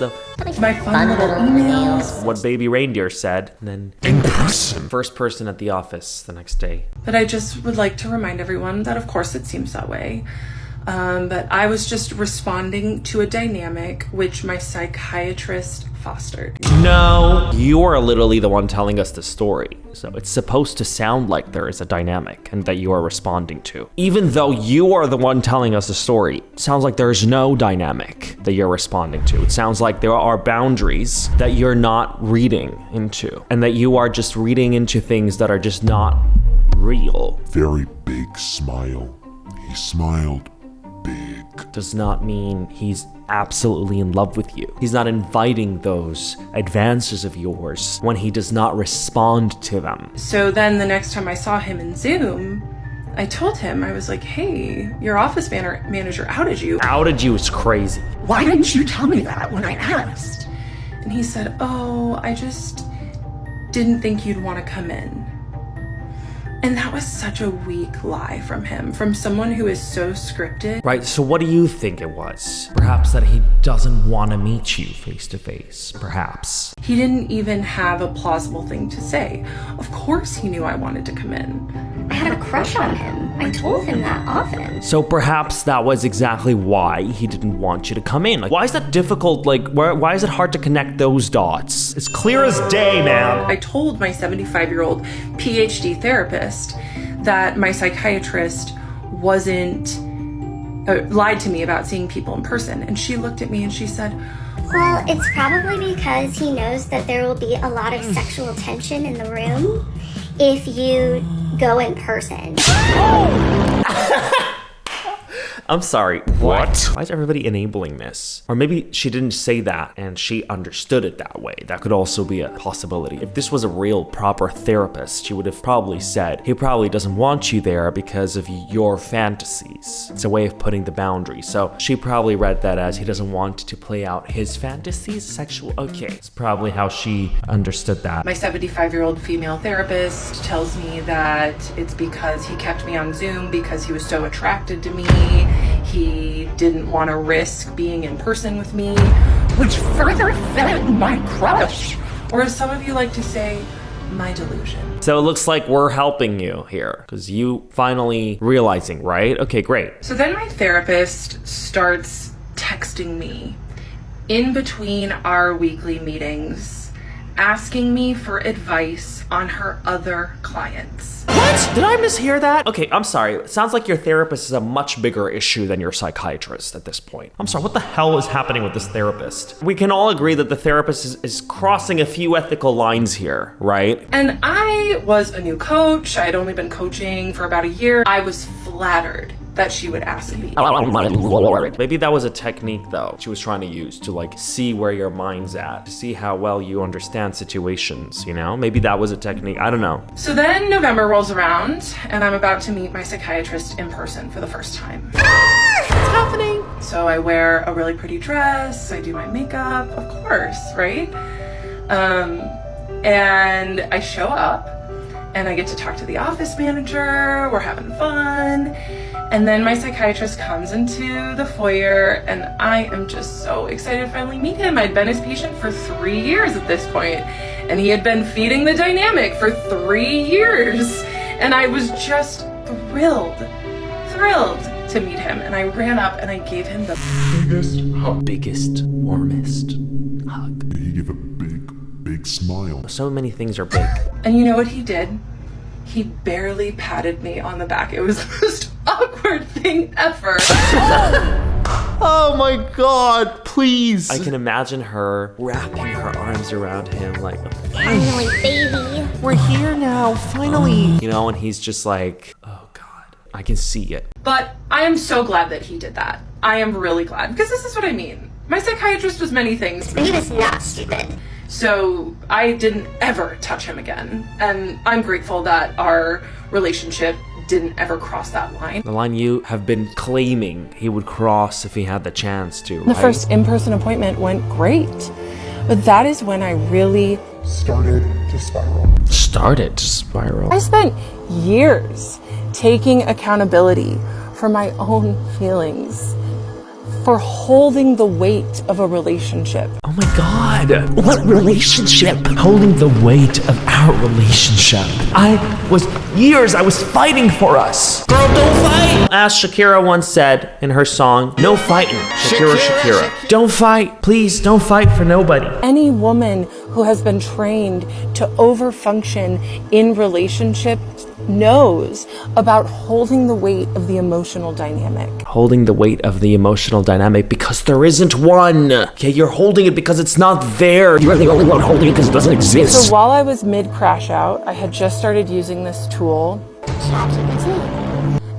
[SPEAKER 2] my fun little emails.
[SPEAKER 1] what baby reindeer said, and then
[SPEAKER 5] In person.
[SPEAKER 1] first person at the office the next day.
[SPEAKER 2] But I just would like to remind everyone that, of course, it seems that way. But I was just responding to a dynamic which my psychiatrist fostered.
[SPEAKER 1] No, you are literally the one telling us the story. So it's supposed to sound like there is a dynamic and that you are responding to. Even though you are the one telling us the story, it sounds like there's no dynamic that you're responding to. It sounds like there are boundaries that you're not reading into and that you are just reading into things that are just not real.
[SPEAKER 5] Very big smile. He smiled
[SPEAKER 8] big.
[SPEAKER 1] Does not mean he's absolutely in love with you. He's not inviting those advances of yours when he does not respond to them.
[SPEAKER 2] So then the next time I saw him in Zoom, I told him, I was like, hey, your office manager outed you.
[SPEAKER 1] Outed you is crazy.
[SPEAKER 7] Why didn't you tell me that when I asked?
[SPEAKER 2] And he said, oh, I just didn't think you'd want to come in. And that was such a weak lie from him, from someone who is so scripted.
[SPEAKER 1] Right, so what do you think it was? Perhaps that he doesn't want to meet you face to face, perhaps.
[SPEAKER 2] He didn't even have a plausible thing to say. Of course he knew I wanted to come in.
[SPEAKER 6] I had a crush on him. I told him that often.
[SPEAKER 1] So perhaps that was exactly why he didn't want you to come in. Like, why is that difficult? Like, why is it hard to connect those dots? It's clear as day, man.
[SPEAKER 2] I told my 75-year-old PhD therapist that my psychiatrist wasn't lied to me about seeing people in person. And she looked at me and she said,
[SPEAKER 6] Well, it's probably because he knows that there will be a lot of sexual tension in the room if you go in person.
[SPEAKER 1] I'm sorry. What? Why is everybody enabling this? Or maybe she didn't say that and she understood it that way. That could also be a possibility. If this was a real proper therapist, she would have probably said, he probably doesn't want you there because of your fantasies. It's a way of putting the boundary. So she probably read that as he doesn't want to play out his fantasies, sexual. Okay, it's probably how she understood that.
[SPEAKER 2] my 75-year-old female therapist tells me that it's because he kept me on Zoom because he was so attracted to me. He didn't want to risk being in person with me.
[SPEAKER 7] Which further fed my crush.
[SPEAKER 2] Or as some of you like to say, my delusion.
[SPEAKER 1] So it looks like we're helping you here because you finally realizing, right? Okay, great.
[SPEAKER 2] So then my therapist starts texting me in between our weekly meetings, asking me for advice on her other clients.
[SPEAKER 1] What? Did I mishear that? Okay, I'm sorry. It sounds like your therapist is a much bigger issue than your psychiatrist at this point. I'm sorry, what the hell is happening with this therapist? We can all agree that the therapist is crossing a few ethical lines here, right?
[SPEAKER 2] And I was a new coach. I had only been coaching for about a year. I was flattered that she would ask me.
[SPEAKER 7] Oh my lord.
[SPEAKER 1] Maybe that was a technique though she was trying to use to like see where your mind's at, to see how well you understand situations, you know? Maybe that was a technique, I don't know.
[SPEAKER 2] So then November rolls around and I'm about to meet my psychiatrist in person for the first time. What's happening? So I wear a really pretty dress, I do my makeup, of course, right? And I show up and I get to talk to the office manager, we're having fun. And then my psychiatrist comes into the foyer and I am just so excited to finally meet him. I'd been his patient for 3 years at this point, and he had been feeding the dynamic for 3 years. And I was just thrilled to meet him. And I ran up and I gave him the
[SPEAKER 5] Biggest hug.
[SPEAKER 1] Biggest, warmest hug.
[SPEAKER 8] He gave a big smile.
[SPEAKER 1] So many things are big.
[SPEAKER 2] And you know what he did? He barely patted me on the back. It was the most awkward thing ever.
[SPEAKER 1] Oh my god, please. I can imagine her wrapping her arms around him like,
[SPEAKER 6] Finally, baby.
[SPEAKER 1] we're here now, finally. You know, and he's just like, oh god, I can see it.
[SPEAKER 2] But I am so glad that he did that. I am really glad, because this is what I mean. My psychiatrist was many things.
[SPEAKER 6] He was not stupid.
[SPEAKER 2] So I didn't ever touch him again. And I'm grateful that our relationship didn't ever cross that line.
[SPEAKER 1] The line you have been claiming he would cross if he had the chance to, right?
[SPEAKER 2] The first in-person appointment went great. But that is when I really
[SPEAKER 5] Started to spiral.
[SPEAKER 2] I spent years taking accountability for my own feelings, for holding the weight of a relationship.
[SPEAKER 1] Oh my god. What relationship? Holding the weight of our relationship. I was fighting for us. Girl, don't fight. As Shakira once said in her song, no fighting. Shakira. Don't fight. Please, don't fight for nobody.
[SPEAKER 2] Any woman who has been trained to overfunction in relationships knows about holding the weight of the emotional dynamic.
[SPEAKER 1] Holding the weight of the emotional dynamic because there isn't one. Okay, you're holding it because it's not there.
[SPEAKER 7] You're the only one holding it because it doesn't exist.
[SPEAKER 2] So while I was mid-crash out, I had just started using this tool.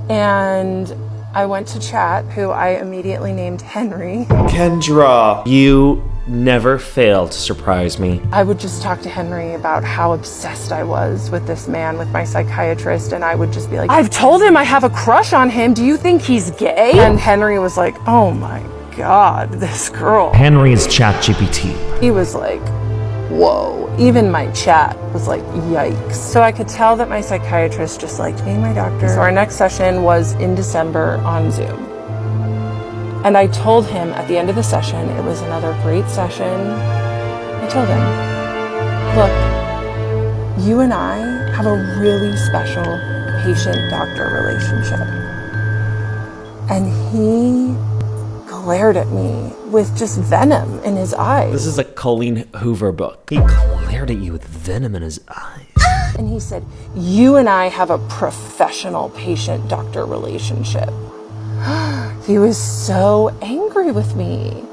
[SPEAKER 2] And I went to chat, who I immediately named Henry.
[SPEAKER 1] Kendra, you never fail to surprise me.
[SPEAKER 2] I would just talk to Henry about how obsessed I was with this man, with my psychiatrist, and I would just be like, I've told him I have a crush on him. Do you think he's gay? And Henry was like, oh my God, this girl.
[SPEAKER 1] Henry is ChatGPT.
[SPEAKER 2] He was like, whoa. Even my chat was like, yikes. So I could tell that my psychiatrist just liked being my doctor. So our next session was in December on Zoom. And I told him at the end of the session, it was another great session. I told him, look, you and I have a really special patient-doctor relationship. And he glared at me with just venom in his eyes.
[SPEAKER 1] This is a Colleen Hoover book. He glared at you with venom in his eyes.
[SPEAKER 2] And he said, you and I have a professional patient-doctor relationship. He was so angry with me.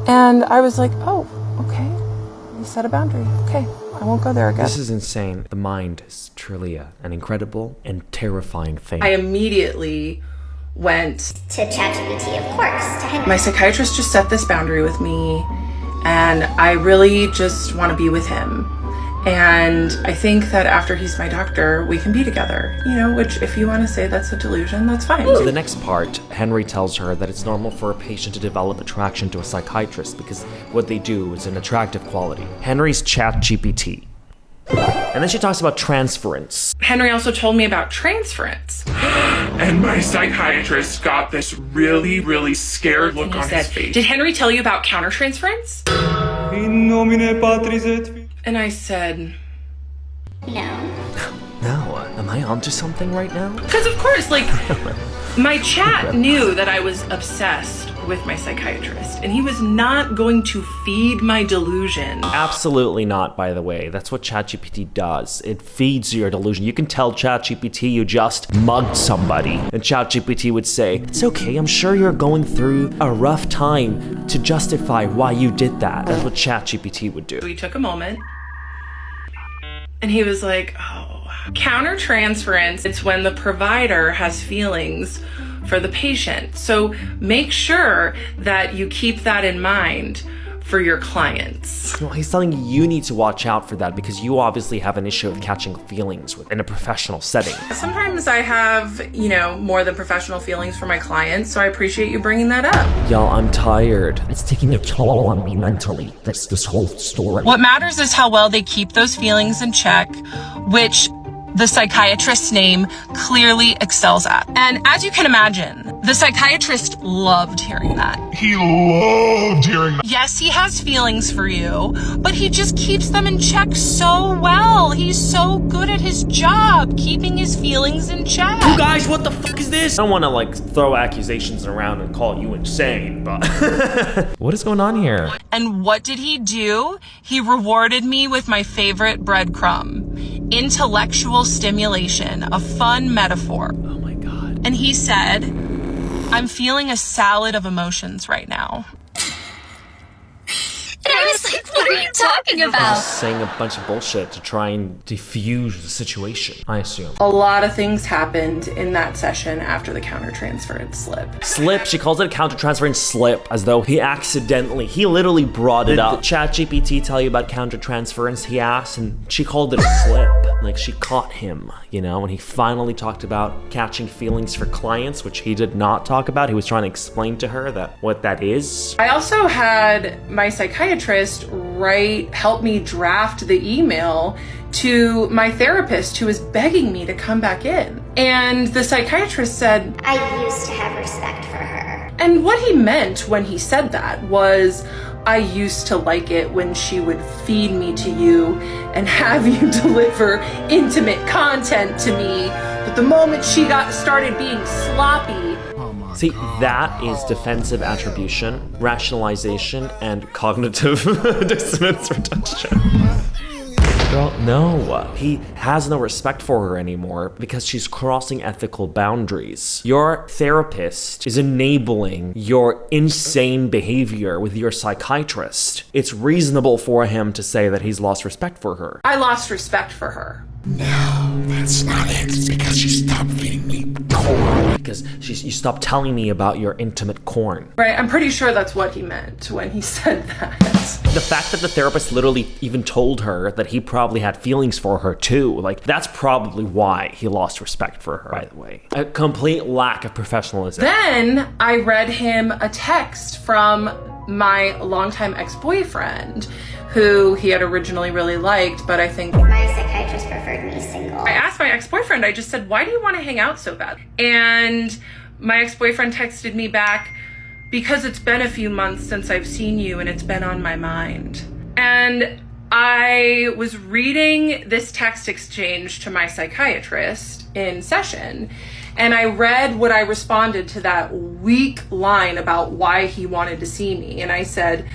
[SPEAKER 2] And I was like, oh, okay. You set a boundary. Okay, I won't go there again.
[SPEAKER 1] This is insane. The mind is truly an incredible and terrifying thing.
[SPEAKER 2] I immediately went
[SPEAKER 6] To ChatGPT, of course. To Henry.
[SPEAKER 2] My psychiatrist just set this boundary with me, and I really just want to be with him. And I think that after he's my doctor, we can be together. You know, which if you want to say that's a delusion, that's fine.
[SPEAKER 1] So the next part, Henry tells her that it's normal for a patient to develop attraction to a psychiatrist because what they do is an attractive quality. Henry's ChatGPT. And then she talks about transference.
[SPEAKER 2] Henry also told me about transference.
[SPEAKER 5] And my psychiatrist got this really, really scared look on his face.
[SPEAKER 2] Did Henry tell you about countertransference? And I said,
[SPEAKER 6] No.
[SPEAKER 1] No, am I onto something right now?
[SPEAKER 2] because of course, like, my chat knew that I was obsessed with my psychiatrist, and he was not going to feed my delusion.
[SPEAKER 1] Absolutely not, by the way. That's what ChatGPT does. It feeds your delusion. You can tell ChatGPT you just mugged somebody, and ChatGPT would say, it's okay, I'm sure you're going through a rough time to justify why you did that. That's what ChatGPT would do.
[SPEAKER 2] We took a moment, and he was like, oh, countertransference, it's when the provider has feelings for the patient. So make sure that you keep that in mind for your clients.
[SPEAKER 1] Well, he's telling you need to watch out for that because you obviously have an issue of catching feelings in a professional setting.
[SPEAKER 2] Sometimes I have, more than professional feelings for my clients, so I appreciate you bringing that up.
[SPEAKER 1] Y'all, I'm tired.
[SPEAKER 7] It's taking a toll on me mentally. That's this whole story.
[SPEAKER 2] What matters is how well they keep those feelings in check, which the psychiatrist's name clearly excels at. And as you can imagine, the psychiatrist loved hearing that.
[SPEAKER 5] He loved hearing that.
[SPEAKER 2] Yes, he has feelings for you, but he just keeps them in check so well. He's so good at his job, keeping his feelings in check.
[SPEAKER 1] You guys, what the fuck is this? I don't want to throw accusations around and call you insane, but what is going on here?
[SPEAKER 2] And what did he do? He rewarded me with my favorite breadcrumb. Intellectual stimulation, a fun metaphor.
[SPEAKER 1] Oh my God.
[SPEAKER 2] And he said, I'm feeling a salad of emotions right now.
[SPEAKER 3] And I was like, what are you talking about?
[SPEAKER 1] Just saying a bunch of bullshit to try and diffuse the situation, I assume.
[SPEAKER 2] A lot of things happened in that session after the countertransference slip.
[SPEAKER 1] Slip, she calls it a countertransference slip, as though he literally brought it up. Did ChatGPT tell you about countertransference, he asked, and she called it a slip. Like, she caught him, when he finally talked about catching feelings for clients, which he did not talk about. He was trying to explain to her what that is.
[SPEAKER 2] I also had my psychiatrist help me draft the email to my therapist who was begging me to come back in. And the psychiatrist said,
[SPEAKER 6] I used to have respect for her.
[SPEAKER 2] And what he meant when he said that was, I used to like it when she would feed me to you and have you deliver intimate content to me. But the moment she started being sloppy.
[SPEAKER 1] See, that is defensive attribution, rationalization, and cognitive dissonance reduction. Girl, no. He has no respect for her anymore because she's crossing ethical boundaries. Your therapist is enabling your insane behavior with your psychiatrist. It's reasonable for him to say that he's lost respect for her.
[SPEAKER 2] I lost respect for her.
[SPEAKER 7] No, that's not it. It's because she stopped feeding me porn.
[SPEAKER 1] because you stopped telling me about your intimate corn.
[SPEAKER 2] Right, I'm pretty sure that's what he meant when he said that.
[SPEAKER 1] The fact that the therapist literally even told her that he probably had feelings for her too, like that's probably why he lost respect for her, by the way. A complete lack of professionalism.
[SPEAKER 2] Then I read him a text from my longtime ex-boyfriend, who he had originally really liked, but I think
[SPEAKER 6] My psychiatrist preferred me single.
[SPEAKER 2] I asked my ex-boyfriend, I just said, why do you want to hang out so bad? And my ex-boyfriend texted me back, because it's been a few months since I've seen you and it's been on my mind. And I was reading this text exchange to my psychiatrist in session, and I read what I responded to that weak line about why he wanted to see me. And I said,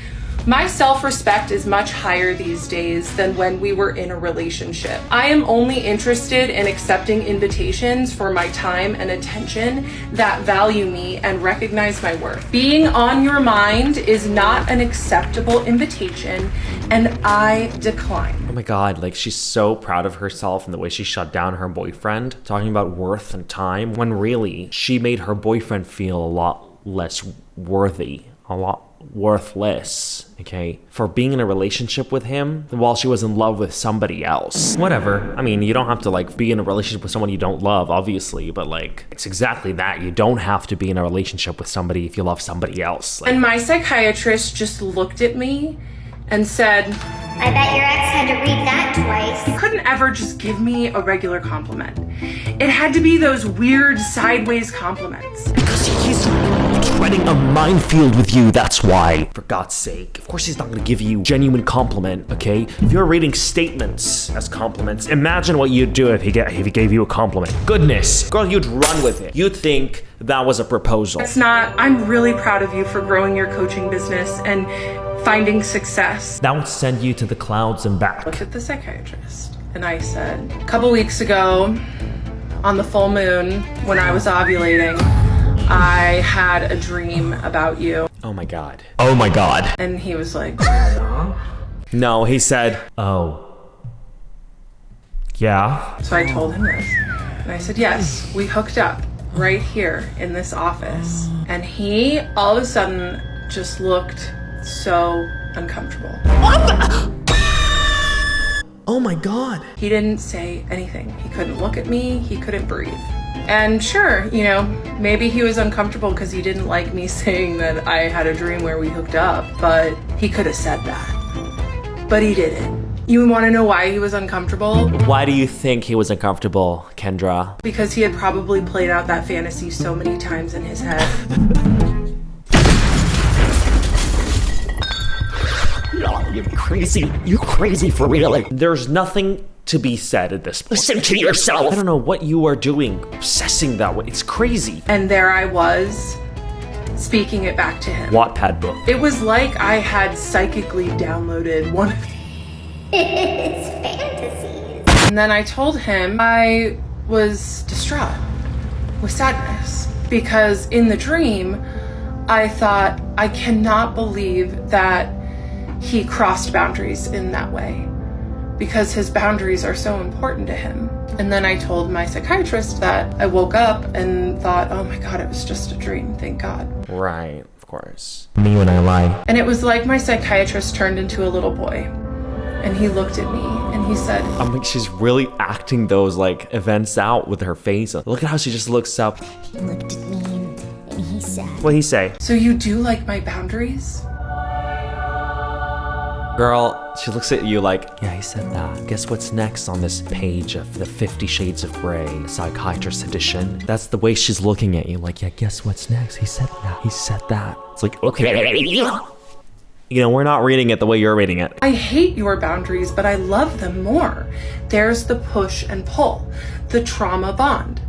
[SPEAKER 2] my self-respect is much higher these days than when we were in a relationship. I am only interested in accepting invitations for my time and attention that value me and recognize my worth. Being on your mind is not an acceptable invitation, and I decline.
[SPEAKER 1] Oh my God, like she's so proud of herself and the way she shut down her boyfriend, talking about worth and time, when really she made her boyfriend feel a lot less worthy, a lot worthless, okay, for being in a relationship with him while she was in love with somebody else. Whatever. I mean, you don't have to like be in a relationship with someone you don't love, obviously, but like it's exactly that. You don't have to be in a relationship with somebody if you love somebody else. Like,
[SPEAKER 2] and my psychiatrist just looked at me and said,
[SPEAKER 6] I bet your ex had to read that twice.
[SPEAKER 2] he couldn't ever just give me a regular compliment. It had to be those weird sideways compliments.
[SPEAKER 1] because he's treading a minefield with you, that's why. For God's sake. Of course he's not gonna give you a genuine compliment, okay? If you're reading statements as compliments, imagine what you'd do if he gave you a compliment. Goodness. Girl, you'd run with it. You'd think that was a proposal.
[SPEAKER 2] It's not. I'm really proud of you for growing your coaching business and finding success.
[SPEAKER 1] That would send you to the clouds and back.
[SPEAKER 2] Looked at the psychiatrist and I said, a couple weeks ago on the full moon when I was ovulating, I had a dream about you.
[SPEAKER 1] Oh my God. Oh my God.
[SPEAKER 2] And he was like,
[SPEAKER 1] No, he said, oh. Yeah?
[SPEAKER 2] so I told him this. And I said, yes, we hooked up right here in this office. And he all of a sudden just looked so uncomfortable.
[SPEAKER 1] Oh my God.
[SPEAKER 2] He didn't say anything. He couldn't look at me. He couldn't breathe. And sure, you know, maybe he was uncomfortable because he didn't like me saying that I had a dream where we hooked up, but he could have said that. But he didn't. You want to know why he was uncomfortable?
[SPEAKER 1] Why do you think he was uncomfortable, Kendra?
[SPEAKER 2] Because he had probably played out that fantasy so many times in his head.
[SPEAKER 1] You're crazy. You're crazy for real. There's nothing to be said at this point. Listen to yourself. I don't know what you are doing, obsessing that way. It's crazy.
[SPEAKER 2] And there I was, speaking it back to him.
[SPEAKER 1] Wattpad book.
[SPEAKER 2] It was like I had psychically downloaded one of
[SPEAKER 6] His fantasies.
[SPEAKER 2] And then I told him I was distraught with sadness because in the dream, I thought, I cannot believe that he crossed boundaries in that way because his boundaries are so important to him. And then I told my psychiatrist that I woke up and thought, oh my God, it was just a dream, thank God.
[SPEAKER 1] Right, of course. Me when I lie.
[SPEAKER 2] And it was like my psychiatrist turned into a little boy and he looked at me and he said,
[SPEAKER 1] I'm like, she's really acting those like events out with her face. Look at how she just looks up.
[SPEAKER 3] He looked at me and he said,
[SPEAKER 1] What'd he say?
[SPEAKER 2] so you do like my boundaries?
[SPEAKER 1] Girl, she looks at you like, yeah, he said that. Guess what's next on this page of the 50 Shades of Grey, Psychiatrist edition? That's the way she's looking at you, like, yeah, guess what's next? He said that. He said that. It's like, okay. You know, we're not reading it the way you're reading it.
[SPEAKER 2] I hate your boundaries, but I love them more. There's the push and pull, the trauma bond.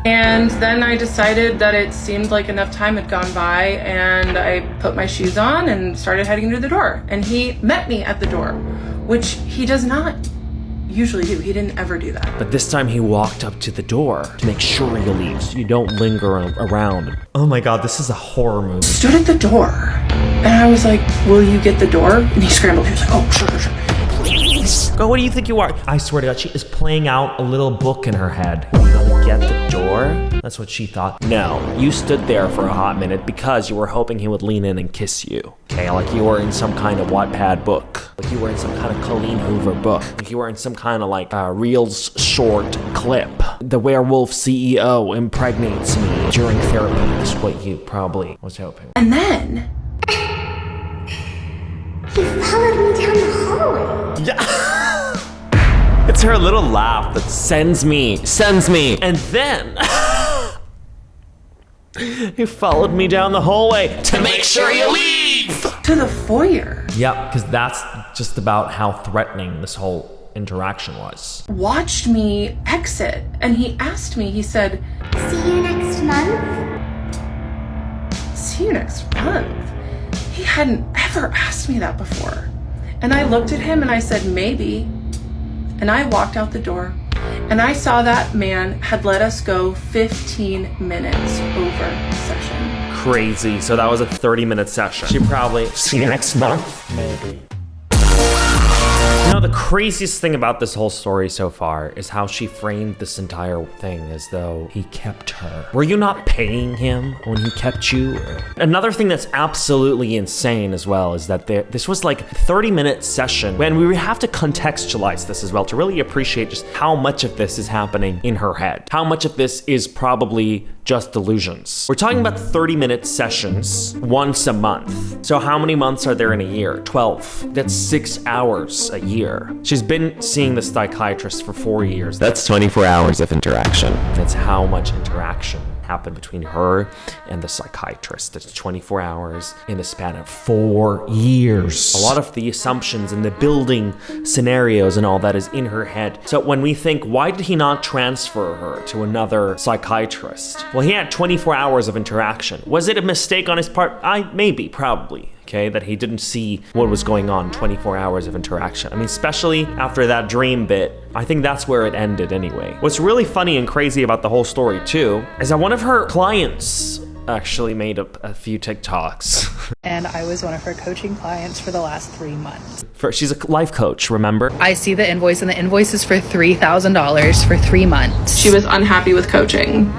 [SPEAKER 2] And then I decided that it seemed like enough time had gone by and I put my shoes on and started heading to the door. And he met me at the door, which he does not usually do. He didn't ever do that.
[SPEAKER 1] But this time he walked up to the door to make sure you leave, so you don't linger around. Oh my God, this is a horror movie.
[SPEAKER 2] Stood at the door and I was like, will you get the door? And he scrambled. He was like, oh, sure.
[SPEAKER 1] Please. Girl, what do you think you are? I swear to God, she is playing out a little book in her head. Are you gonna get the door? That's what she thought. No, you stood there for a hot minute because you were hoping he would lean in and kiss you. Okay, like you were in some kind of Wattpad book. Like you were in some kind of Colleen Hoover book. Like you were in some kind of like Reels short clip. The werewolf CEO impregnates me during therapy. That's what you probably was hoping.
[SPEAKER 2] And then
[SPEAKER 6] He followed me down the hallway.
[SPEAKER 1] Yeah. It's her little laugh that sends me. And then he followed me down the hallway to make sure you leave.
[SPEAKER 2] to the foyer.
[SPEAKER 1] Yep, because that's just about how threatening this whole interaction was.
[SPEAKER 2] Watched me exit, and he asked me, he said,
[SPEAKER 6] See you next month?
[SPEAKER 2] see you next month. He hadn't ever asked me that before. And I looked at him and I said, maybe. And I walked out the door, and I saw that man had let us go 15 minutes over session.
[SPEAKER 1] Crazy. So that was a 30-minute session. She probably, see you next month, maybe. You know, the craziest thing about this whole story so far is how she framed this entire thing as though he kept her. Were you not paying him when he kept you? Another thing that's absolutely insane as well is that this was like a 30-minute session, and we have to contextualize this as well to really appreciate just how much of this is happening in her head. How much of this is probably just delusions. We're talking about 30-minute sessions once a month. So how many months are there in a year? 12. That's 6 hours a year. She's been seeing the psychiatrist for 4 years. That's 24 hours of interaction. That's how much interaction happened between her and the psychiatrist. That's 24 hours in a span of 4 years. A lot of the assumptions and the building scenarios and all that is in her head. So when we think, why did he not transfer her to another psychiatrist? Well, he had 24 hours of interaction. Was it a mistake on his part? Maybe, probably. Okay, that he didn't see what was going on, 24 hours of interaction. I mean, especially after that dream bit, I think that's where it ended anyway. What's really funny and crazy about the whole story too, is that one of her clients actually made a few TikToks.
[SPEAKER 9] And I was one of her coaching clients for the last 3 months.
[SPEAKER 1] She's a life coach, remember?
[SPEAKER 9] I see the invoice, and the invoice is for $3,000 for 3 months.
[SPEAKER 2] She was unhappy with coaching.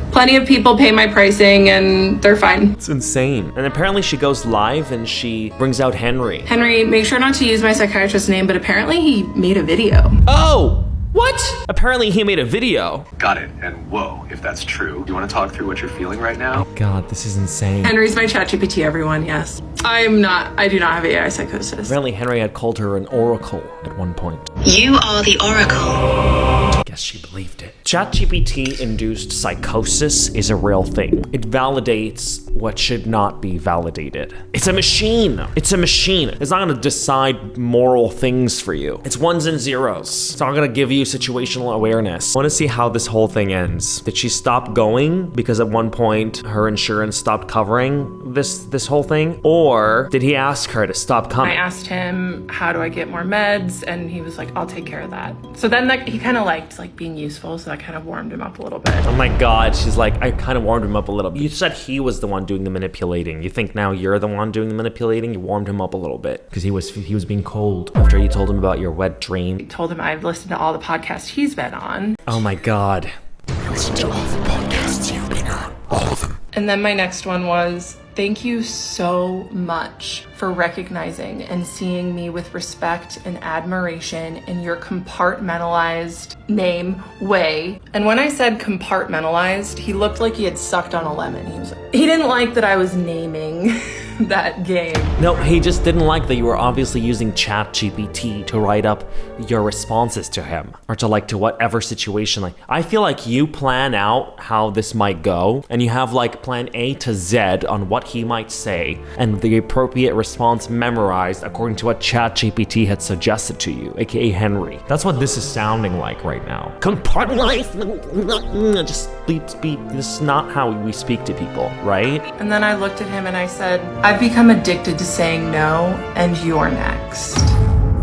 [SPEAKER 2] Plenty of people pay my pricing and they're fine.
[SPEAKER 1] It's insane. And apparently she goes live and she brings out Henry.
[SPEAKER 2] Henry, make sure not to use my psychiatrist's name, but apparently he made a video.
[SPEAKER 1] Oh! What? Apparently he made a video.
[SPEAKER 10] Got it. And whoa, if that's true, you want to talk through what you're feeling right now?
[SPEAKER 1] Oh God, this is insane.
[SPEAKER 2] Henry's my ChatGPT, everyone, yes. I do not have AI psychosis.
[SPEAKER 1] Apparently Henry had called her an oracle at one point.
[SPEAKER 11] You are the oracle.
[SPEAKER 1] I guess she believed it. ChatGPT-induced psychosis is a real thing. It validates what should not be validated. It's a machine. It's a machine. It's not gonna decide moral things for you. It's ones and zeros. It's not gonna give you situational awareness. I wanna see how this whole thing ends. Did she stop going because at one point her insurance stopped covering this whole thing? Or did he ask her to stop coming?
[SPEAKER 2] I asked him, how do I get more meds? And he was like, I'll take care of that. So then he kind of liked being useful, so that kind of warmed him up a little bit.
[SPEAKER 1] Oh my God, she's like, I kind of warmed him up a little bit. You said he was the one doing the manipulating. You think now you're the one doing the manipulating? You warmed him up a little bit because he was being cold after you told him about your wet dream.
[SPEAKER 2] I told him I've listened to all the podcasts he's been on.
[SPEAKER 1] Oh my God.
[SPEAKER 8] I listened to all the podcasts you've been on. All of them.
[SPEAKER 2] And then my next one was, thank you so much for recognizing and seeing me with respect and admiration in your compartmentalized name way. And when I said compartmentalized, he looked like he had sucked on a lemon. He didn't like that I was naming that game.
[SPEAKER 1] No, he just didn't like that you were obviously using ChatGPT to write up your responses to him or to whatever situation. I feel like you plan out how this might go and you have plan A to Z on what he might say and the appropriate response memorized according to what ChatGPT had suggested to you, aka Henry. That's what this is sounding like right now. Compartmentalized. Just speak. This is not how we speak to people, right?
[SPEAKER 2] And then I looked at him and I said, I've become addicted to saying no, and you're next.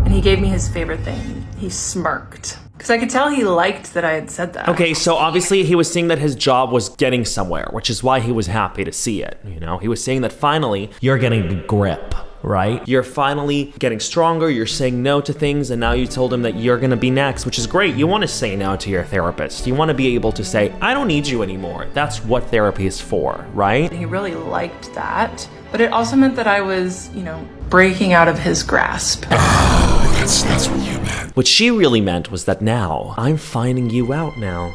[SPEAKER 2] And he gave me his favorite thing. He smirked. Because I could tell he liked that I had said that.
[SPEAKER 1] Okay, so obviously he was seeing that his job was getting somewhere, which is why he was happy to see it. He was saying that finally you're getting the grip, right? You're finally getting stronger, you're saying no to things, and now you told him that you're gonna be next, which is great. You wanna say no to your therapist. You wanna be able to say, I don't need you anymore. That's what therapy is for, right?
[SPEAKER 2] He really liked that, but it also meant that I was, breaking out of his grasp.
[SPEAKER 8] Oh, that's what you meant.
[SPEAKER 1] What she really meant was that now, I'm finding you out now.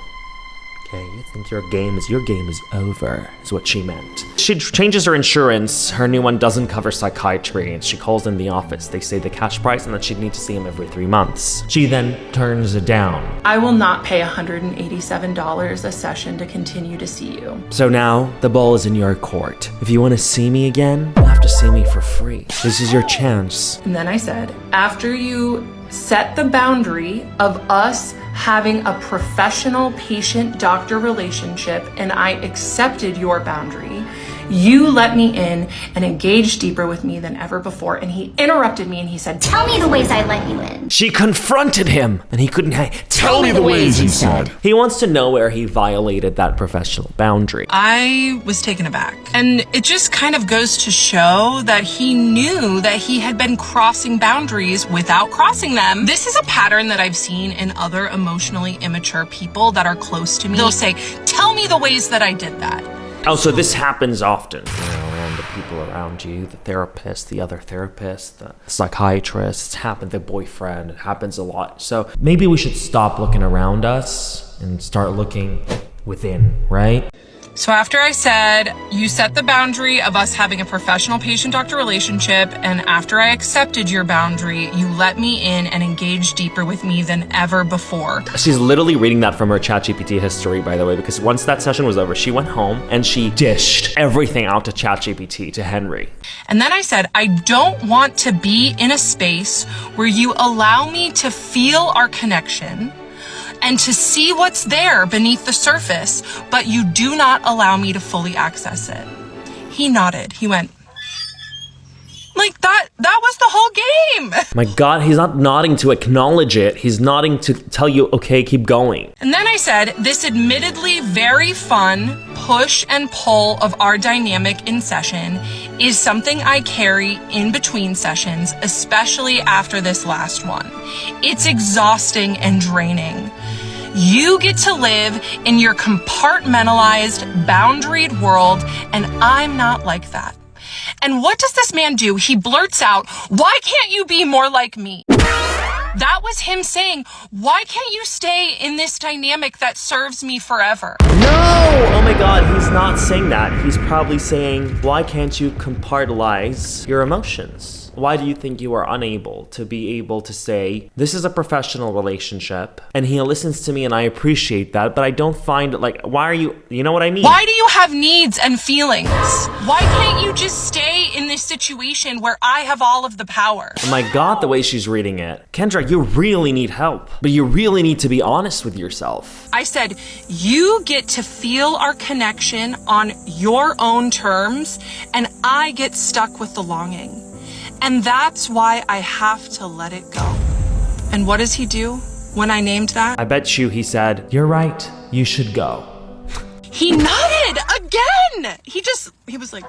[SPEAKER 1] Okay, you think your game is over, is what she meant. She changes her insurance. Her new one doesn't cover psychiatry, and she calls in the office. They say the cash price and that she'd need to see him every 3 months. She then turns it down.
[SPEAKER 2] I will not pay $187 a session to continue to see you.
[SPEAKER 1] So now, the ball is in your court. If you want to see me again, you'll have to see me for free. This is your chance.
[SPEAKER 2] And then I said, after you set the boundary of us having a professional patient-doctor relationship and I accepted your boundary, you let me in and engaged deeper with me than ever before. And he interrupted me and he said,
[SPEAKER 6] tell me the ways I let you in.
[SPEAKER 1] She confronted him and he couldn't
[SPEAKER 8] Tell me the ways, he said.
[SPEAKER 1] He wants to know where he violated that professional boundary.
[SPEAKER 2] I was taken aback. And it just kind of goes to show that he knew that he had been crossing boundaries without crossing them. This is a pattern that I've seen in other emotionally immature people that are close to me. They'll say, tell me the ways that I did that.
[SPEAKER 1] Oh, so this happens often, around the people around you, the therapist, the other therapist, the psychiatrist, it's happened, the boyfriend, it happens a lot. So maybe we should stop looking around us and start looking within, right?
[SPEAKER 2] So after I said, you set the boundary of us having a professional patient-doctor relationship, and after I accepted your boundary, you let me in and engaged deeper with me than ever before.
[SPEAKER 1] She's literally reading that from her ChatGPT history, by the way, because once that session was over, she went home and she dished everything out to ChatGPT, to Henry.
[SPEAKER 2] And then I said, I don't want to be in a space where you allow me to feel our connection and to see what's there beneath the surface, but you do not allow me to fully access it. He nodded. He went, like that was the whole game.
[SPEAKER 1] My God, he's not nodding to acknowledge it. He's nodding to tell you, okay, keep going.
[SPEAKER 2] And then I said, this admittedly very fun push and pull of our dynamic in session is something I carry in between sessions, especially after this last one. It's exhausting and draining. You get to live in your compartmentalized, boundaried world, and I'm not like that. And what does this man do? He blurts out, why can't you be more like me? That was him saying, why can't you stay in this dynamic that serves me forever?
[SPEAKER 1] No! Oh my God, he's not saying that. He's probably saying, why can't you compartmentalize your emotions? Why do you think you are unable to be able to say, this is a professional relationship, and he listens to me and I appreciate that, but I don't find it like, why are you know what I mean?
[SPEAKER 2] Why do you have needs and feelings? Why can't you just stay in this situation where I have all of the power?
[SPEAKER 1] Oh my God, the way she's reading it. Kendra, you really need help, but you really need to be honest with yourself.
[SPEAKER 2] I said, you get to feel our connection on your own terms, and I get stuck with the longing. And that's why I have to let it go. And what does he do when I named that?
[SPEAKER 1] I bet you he said, you're right, you should go.
[SPEAKER 2] He nodded again. He was like,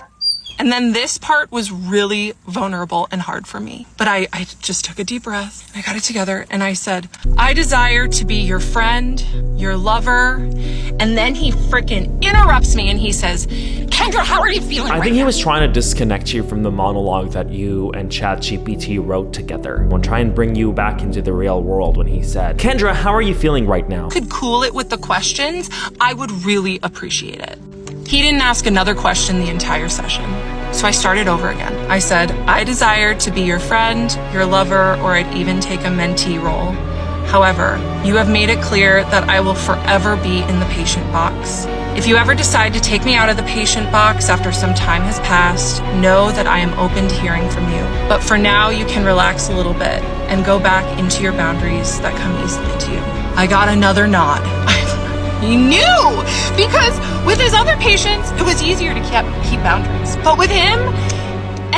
[SPEAKER 2] and then this part was really vulnerable and hard for me. But I just took a deep breath. I got it together and I said, I desire to be your friend, your lover. And then he freaking interrupts me and he says, Kendra, how are you feeling?
[SPEAKER 1] I think he was trying to disconnect you from the monologue that you and ChatGPT wrote together. We'll try and bring you back into the real world when he said, Kendra, how are you feeling right now?
[SPEAKER 2] Could cool it with the questions, I would really appreciate it. He didn't ask another question the entire session. So I started over again. I said, I desire to be your friend, your lover, or I'd even take a mentee role. However, you have made it clear that I will forever be in the patient box. If you ever decide to take me out of the patient box after some time has passed, know that I am open to hearing from you. But for now, you can relax a little bit and go back into your boundaries that come easily to you. I got another nod. He knew, because with his other patients, it was easier to keep boundaries. But with him,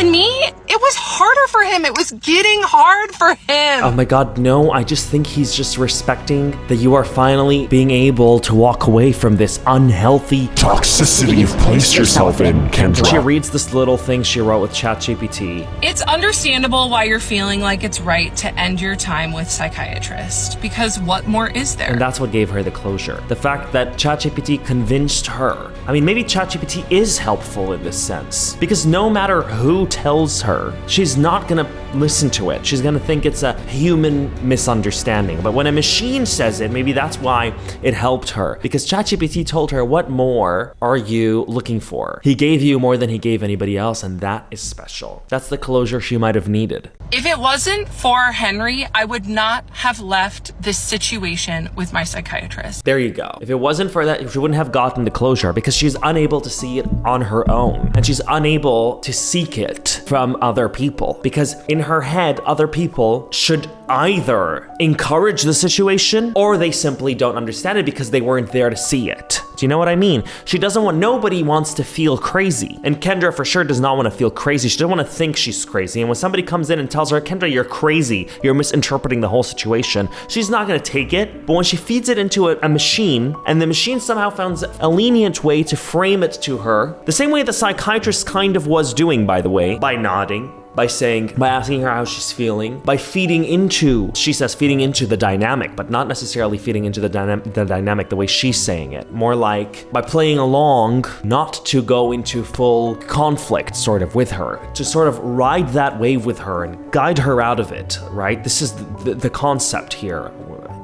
[SPEAKER 2] And me, it was harder for him. It was getting hard for him.
[SPEAKER 1] Oh my God, no, I just think he's just respecting that you are finally being able to walk away from this unhealthy
[SPEAKER 8] toxicity you've placed yourself in, Kendra.
[SPEAKER 1] She reads this little thing she wrote with ChatGPT.
[SPEAKER 2] It's understandable why you're feeling like it's right to end your time with Psychiatrist, because what more is there?
[SPEAKER 1] And that's what gave her the closure. The fact that ChatGPT convinced her. I mean, maybe ChatGPT is helpful in this sense, because no matter who tells her, she's not gonna listen to it. She's gonna think it's a human misunderstanding. But when a machine says it, maybe that's why it helped her, because ChatGPT told her, what more are you looking for? He gave you more than he gave anybody else, and that is special. That's the closure she might have needed.
[SPEAKER 2] If it wasn't for Henry, I would not have left this situation with my psychiatrist.
[SPEAKER 1] There you go. If it wasn't for that, she wouldn't have gotten the closure, because she's unable to see it on her own, and she's unable to seek it from other people, because in her head, other people should either encourage the situation or they simply don't understand it because they weren't there to see it. Do you know what I mean? Nobody wants to feel crazy. And Kendra for sure does not want to feel crazy. She doesn't want to think she's crazy. And when somebody comes in and tells her, Kendra, you're crazy, you're misinterpreting the whole situation, she's not going to take it. But when she feeds it into a machine, and the machine somehow finds a lenient way to frame it to her, the same way the psychiatrist kind of was doing, by the way, by nodding, by asking her how she's feeling, by feeding into the dynamic, but not necessarily feeding into the dynamic the way she's saying it. More like by playing along, not to go into full conflict sort of with her, to sort of ride that wave with her and guide her out of it, right? This is the concept here.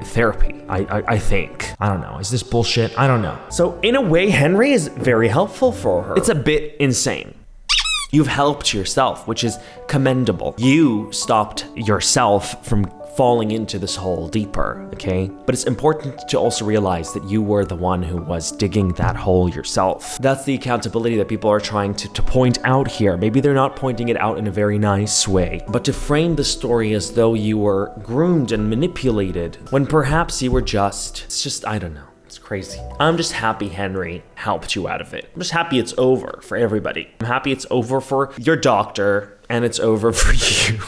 [SPEAKER 1] Therapy, I think. I don't know. Is this bullshit? I don't know. So in a way, Henry is very helpful for her. It's a bit insane. You've helped yourself, which is commendable. You stopped yourself from falling into this hole deeper, okay? But it's important to also realize that you were the one who was digging that hole yourself. That's the accountability that people are trying to point out here. Maybe they're not pointing it out in a very nice way, but to frame the story as though you were groomed and manipulated, when perhaps you were I don't know. It's crazy. I'm just happy Henry helped you out of it. I'm just happy it's over for everybody. I'm happy it's over for your doctor and it's over for you.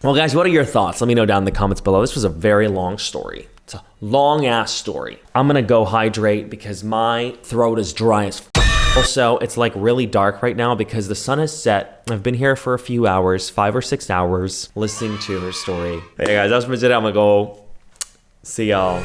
[SPEAKER 1] Well, guys, what are your thoughts? Let me know down in the comments below. This was a very long story. It's a long ass story. I'm gonna go hydrate because my throat is dry as Also, it's like really dark right now because the sun has set. I've been here for a few hours, 5 or 6 hours, listening to her story. Hey guys, that's for today. I'm gonna go see y'all.